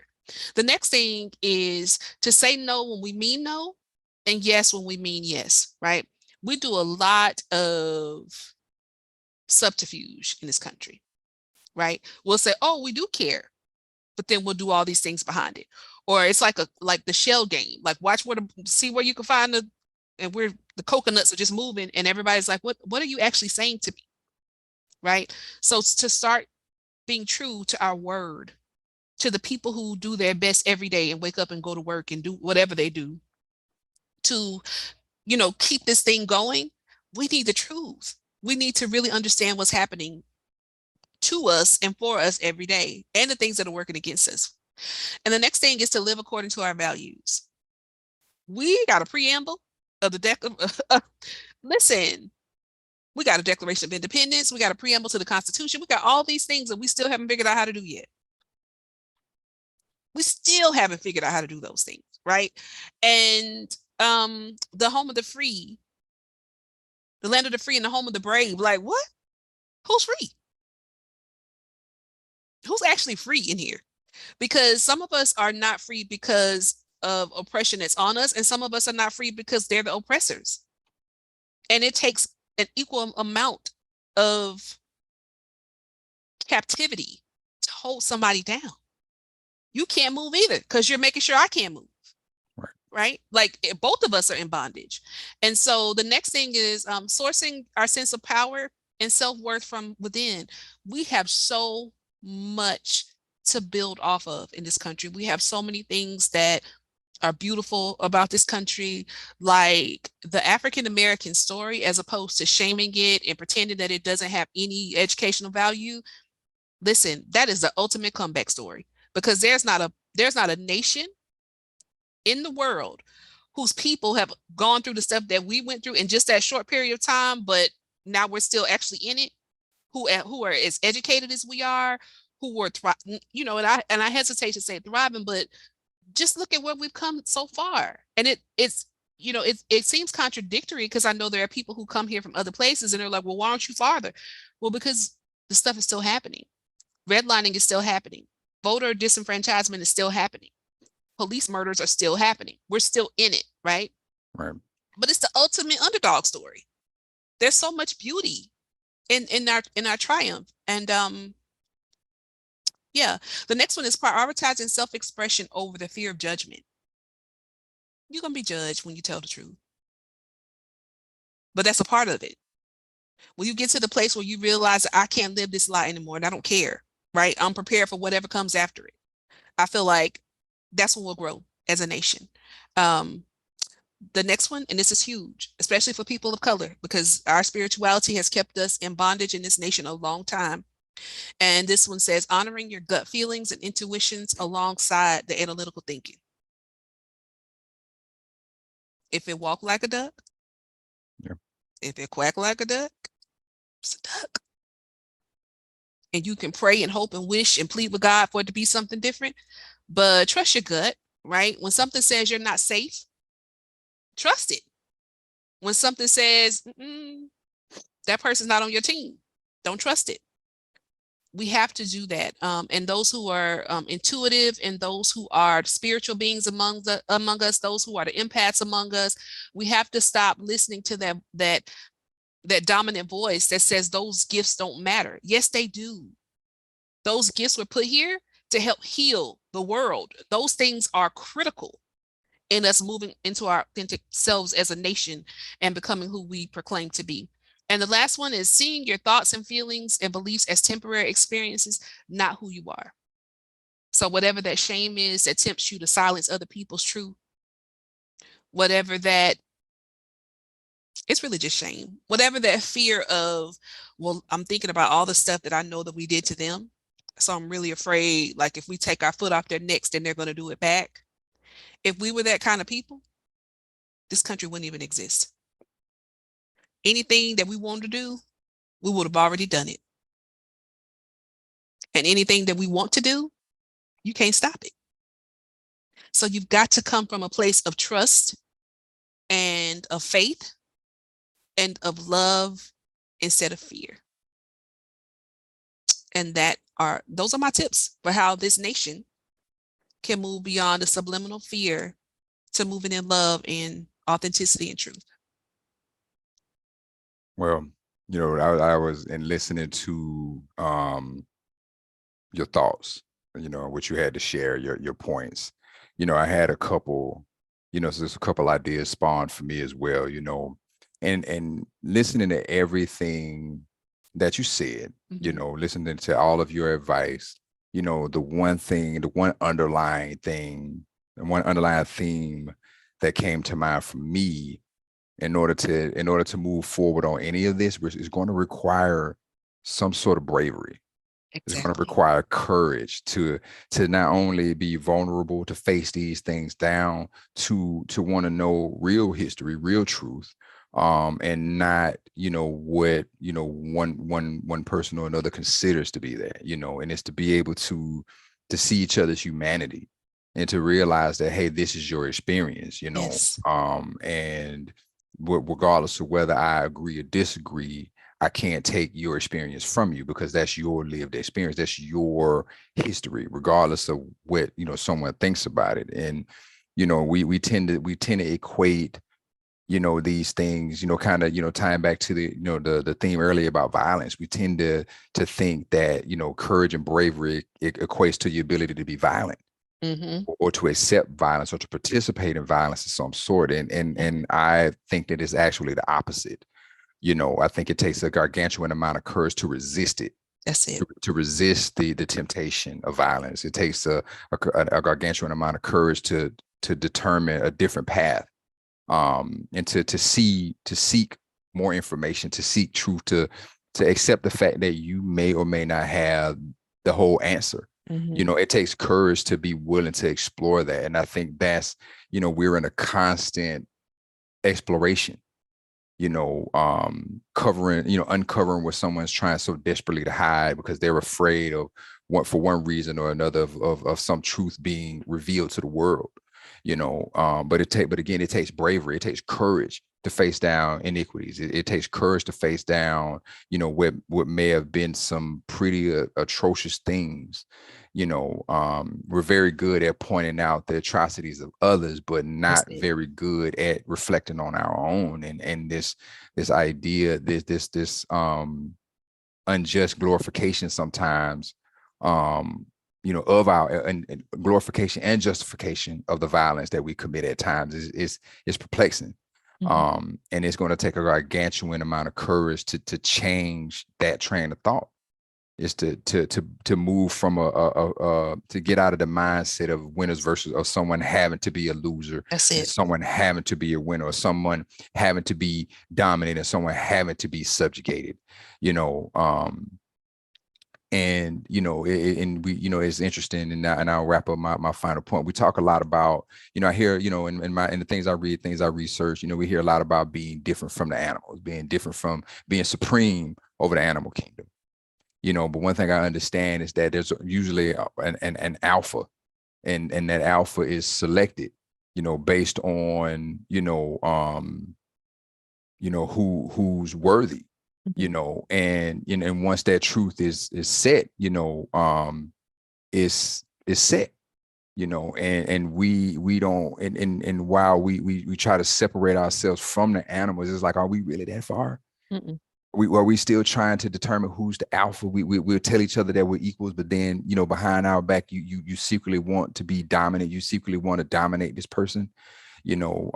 The next thing is to say no when we mean no and yes when we mean yes, right? We do a lot of subterfuge in this country, right? We'll say, oh, we do care, but then we'll do all these things behind it. Or it's like the shell game, like watch see where you can find and the coconuts are just moving and everybody's like, what are you actually saying to me? Right? So to start being true to our word, to the people who do their best every day and wake up and go to work and do whatever they do to, keep this thing going, we need the truth. We need to really understand what's happening to us and for us every day and the things that are working against us. And the next thing is to live according to our values. We got a preamble of the listen, we got a Declaration of Independence. We got a preamble to the Constitution. We got all these things that we still haven't figured out how to do yet. We still haven't figured out how to do those things, right? And the home of the free, the land of the free and the home of the brave, like what? Who's free? Who's actually free in here? Because some of us are not free because of oppression that's on us, and some of us are not free because they're the oppressors. And it takes an equal amount of captivity to hold somebody down. You can't move either because you're making sure I can't move. Right? Like both of us are in bondage. And so the next thing is sourcing our sense of power and self-worth from within. We have so much to build off of in this country. We have so many things that are beautiful about this country, like the African American story, as opposed to shaming it and pretending that it doesn't have any educational value. Listen, that is the ultimate comeback story, because there's not a nation in the world whose people have gone through the stuff that we went through in just that short period of time, but now we're still actually in it, who are as educated as we are, who were and I hesitate to say thriving, but just look at where we've come so far. And it seems contradictory, because I know there are people who come here from other places and they're like, well, why aren't you farther? Well, because the stuff is still happening. Redlining is still happening. Voter disenfranchisement is still happening. Police murders are still happening. We're still in it, right? Right. But it's the ultimate underdog story. There's so much beauty in our triumph. And yeah, the next one is prioritizing self-expression over the fear of judgment. You're gonna be judged when you tell the truth, but that's a part of it. When you get to the place where you realize I can't live this lie anymore and I don't care, right? I'm prepared for whatever comes after it. I feel like that's when we'll grow as a nation. The next one, and this is huge, especially for people of color, because our spirituality has kept us in bondage in this nation a long time. And this one says, honoring your gut feelings and intuitions alongside the analytical thinking. If it walk like a duck, yeah. If it quack like a duck, it's a duck. And you can pray and hope and wish and plead with God for it to be something different, but trust your gut, right? When something says you're not safe, trust it. When something says that person's not on your team, don't trust it. We have to do that. And those who are intuitive, and those who are spiritual beings among us, those who are the empaths among us, we have to stop listening to that dominant voice that says those gifts don't matter. Yes, they do. Those gifts were put here to help heal the world. Those things are critical in us moving into our authentic selves as a nation and becoming who we proclaim to be. And the last one is seeing your thoughts and feelings and beliefs as temporary experiences, not who you are. So whatever that shame is that tempts you to silence other people's truth, whatever that, it's really just shame. Whatever that fear of, well, I'm thinking about all the stuff that I know that we did to them. So I'm really afraid, like if we take our foot off their necks, then they're going to do it back. If we were that kind of people, this country wouldn't even exist. Anything that we wanted to do, we would have already done it. And anything that we want to do, you can't stop it. So you've got to come from a place of trust and of faith and of love instead of fear. And those are my tips for how this nation can move beyond the subliminal fear to moving in love and authenticity and truth. Well, I was in listening to your thoughts, what you had to share, your points. I had a couple, so there's a couple ideas spawned for me as well, and listening to everything that you said, listening to all of your advice, the one underlying thing, and one underlying theme that came to mind for me in order to move forward on any of this is going to require some sort of bravery. Exactly. It's going to require courage to not only be vulnerable, to face these things down, to want to know real history, real truth, and not what one person or another considers to be that, and it's to be able to see each other's humanity and to realize that, hey, this is your experience, Yes. And regardless of whether I agree or disagree, I can't take your experience from you because that's your lived experience. That's your history, regardless of what, someone thinks about it. And, we tend to equate, these things, kind of, tying back to the theme earlier about violence. We tend to think that, courage and bravery, it equates to your ability to be violent. Mm-hmm. Or to accept violence or to participate in violence of some sort. And I think that it's actually the opposite. I think it takes a gargantuan amount of courage to resist it. That's it. To resist the temptation of violence. It takes a gargantuan amount of courage to determine a different path, and to seek more information, to seek truth, to accept the fact that you may or may not have the whole answer. Mm-hmm. It takes courage to be willing to explore that. And I think that's, we're in a constant exploration, uncovering what someone's trying so desperately to hide because they're afraid of for one reason or another of some truth being revealed to the world, but again, it takes bravery. It takes courage to face down iniquities. It takes courage to face down, what may have been some pretty atrocious things. We're very good at pointing out the atrocities of others, but not very good at reflecting on our own. And this idea, this unjust glorification sometimes, of our and glorification and justification of the violence that we commit at times is perplexing. Mm-hmm. And it's going to take a gargantuan amount of courage to change that train of thought. Is to move from to get out of the mindset of winners versus of someone having to be a loser. That's it. Someone having to be a winner, or someone having to be dominated, and someone having to be subjugated. And it's interesting, and I'll wrap up my final point. We talk a lot about, I hear, in the things I read, things I research, we hear a lot about being different from the animals, being different from being supreme over the animal kingdom. But one thing I understand is that there's usually an alpha, and that alpha is selected, based on, who's worthy. And once that truth is set, is set, and we don't, and while we try to separate ourselves from the animals, it's like, are we really that far? Mm-mm. are we still trying to determine who's the alpha? We'll tell each other that we're equals, but then, you know, behind our back, you secretly want to be dominant. You secretly want to dominate this person, you know.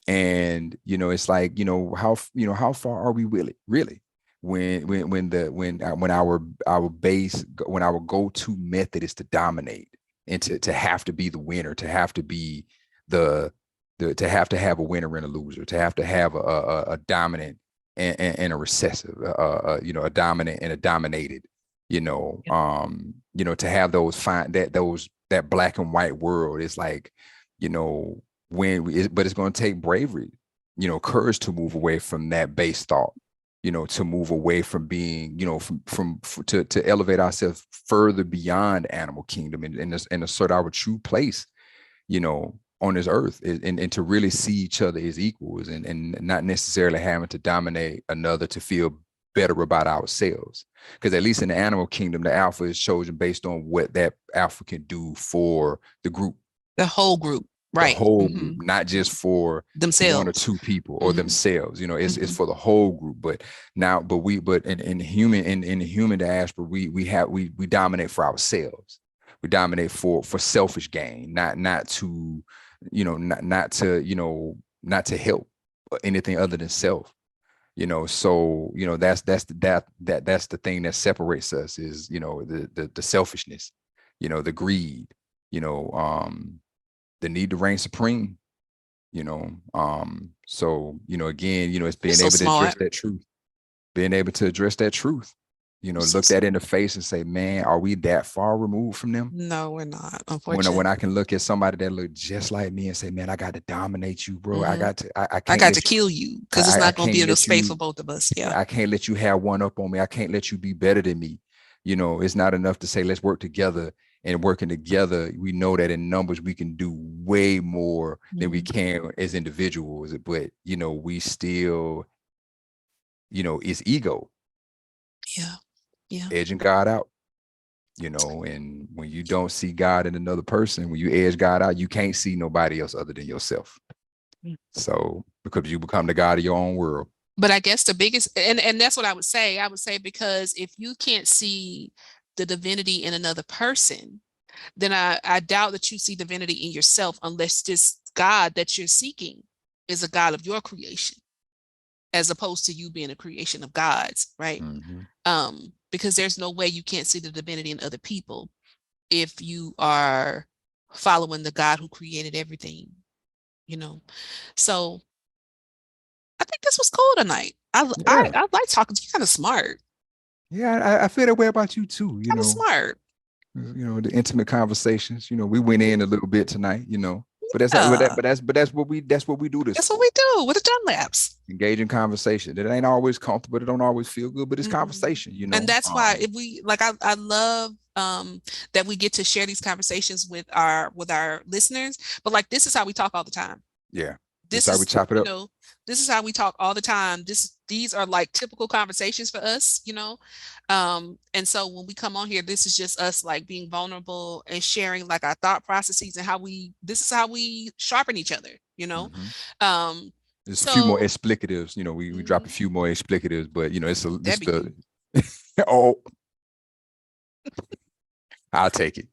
And you know, it's like, you know, how far are we really? When our base, when our go-to method is to dominate and to have to be the winner, to have to be to have a winner and a loser, to have a dominant and a recessive, you know, a dominant and a dominated, you know, to have that black and white world is like, you know, but it's going to take bravery, you know, courage to move away from that base thought, you know, to move away from being, you know, to elevate ourselves further beyond animal kingdom and assert our true place, you know, on this earth, and to really see each other as equals, and not necessarily having to dominate another to feel better about ourselves. Because at least in the animal kingdom, the alpha is chosen based on what that alpha can do for the group, the whole group, right? The whole group, not just for themselves, one or two people or themselves. You know, it's for the whole group. But in the human diaspora, we dominate for ourselves. We dominate for selfish gain, not to, you know, not to help anything other than self, you know. So, you know, that's the thing that separates us, is, you know, the selfishness, you know, the greed, you know, the need to reign supreme, you know. So, you know, again, you know, it's being able to address that truth, you know, look that in the face and say, man, are we that far removed from them? No, we're not, unfortunately. When I can look at somebody that look just like me and say, man, I got to dominate you, bro. I got to kill you, because it's not going to be enough space for both of us. Yeah. I can't let you have one up on me. I can't let you be better than me. You know, it's not enough to say, let's work together. And working together, we know that in numbers, we can do way more than we can as individuals. But, you know, we still, you know, it's ego. Yeah. Edging God out, you know. And when you don't see God in another person, when you edge God out, you can't see nobody else other than yourself. So, because you become the God of your own world. But I guess the biggest, and that's what I would say, because if you can't see the divinity in another person, then I doubt that you see divinity in yourself, unless this God that you're seeking is a God of your creation, as opposed to you being a creation of God's, right? Because there's no way you can't see the divinity in other people if you are following the God who created everything, you know. So I think this was cool tonight. I like talking to you. Kind of smart. Yeah, I feel that way about you too. You know, smart. You know, the intimate conversations. You know, we went in a little bit tonight. You know, but that's what we do. That's what we do with the Dunlaps. Engaging conversation. It ain't always comfortable. It don't always feel good, but it's conversation. You know, and that's why if we like, I love that we get to share these conversations with our listeners. But like, this is how we talk all the time. Yeah. This is how we chop it up. You know, this is how we talk all the time. These are like typical conversations for us, you know. And so when we come on here, this is just us like being vulnerable and sharing like our thought processes and this is how we sharpen each other, you know. There's a few more explicatives, you know, we drop a few more explicatives, but you know, oh, I'll take it.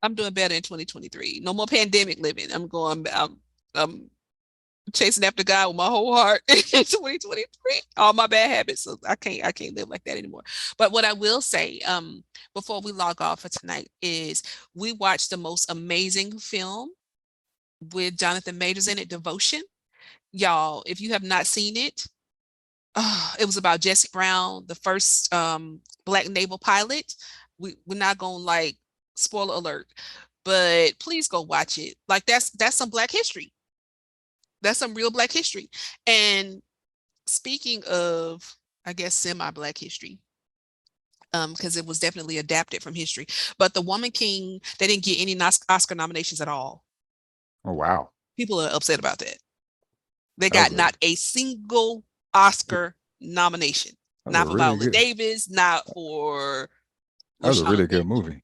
I'm doing better in 2023. No more pandemic living. I'm chasing after God with my whole heart in 2023. All my bad habits. So I can't live like that anymore. But what I will say, before we log off for tonight, is we watched the most amazing film with Jonathan Majors in it, Devotion. Y'all, if you have not seen it, it was about Jesse Brown, the first Black naval pilot. We're not gonna like, spoiler alert, but please go watch it. Like, that's some Black history. That's some real Black history. And speaking of, I guess, semi-Black history, because it was definitely adapted from history. But The Woman King, they didn't get any Oscar nominations at all. Oh, wow. People are upset about that. They got not a single Oscar nomination. Not for Viola Davis, not for... That was a really good movie.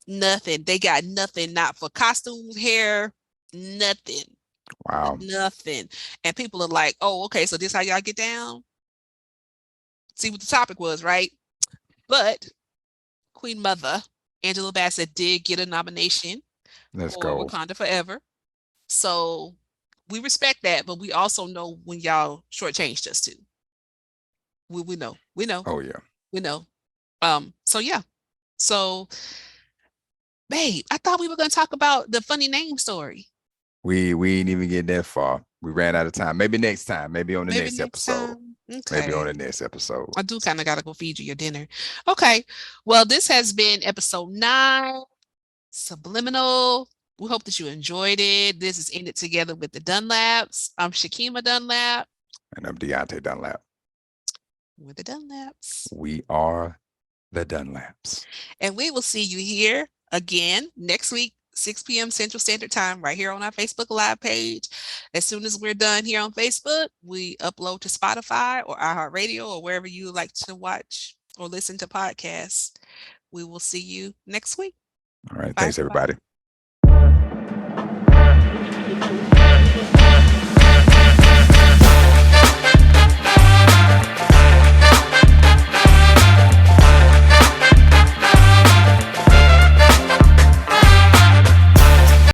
Nothing. They got nothing. Not for costumes, hair, nothing. Wow. Nothing. And people are like, oh, okay, so this how y'all get down? See what the topic was, right? But Queen Mother, Angela Bassett, did get a nomination Let's for go. Wakanda Forever. So we respect that, but we also know when y'all shortchanged us too. We know. We know. Oh yeah. We know. So yeah. So babe, I thought we were gonna talk about the funny name story. We ain't even get that far. We ran out of time. Maybe next time. Maybe on the Maybe next next episode. time. Maybe on Okay. the next episode. I do kind of gotta go feed you your dinner. Okay. Well, this has been episode 9, Subliminal. We hope that you enjoyed it. This is Ended Together with the Dunlaps. I'm Shekema Dunlap. And I'm Deante Dunlap. We're the Dunlaps. We are the Dunlaps. And we will see you here again next week, 6 p.m. Central Standard Time, right here on our Facebook Live page. As soon as we're done here on Facebook, we upload to Spotify or iHeartRadio or wherever you like to watch or listen to podcasts. We will see you next week. All right. Bye, Thanks, everybody. everybody.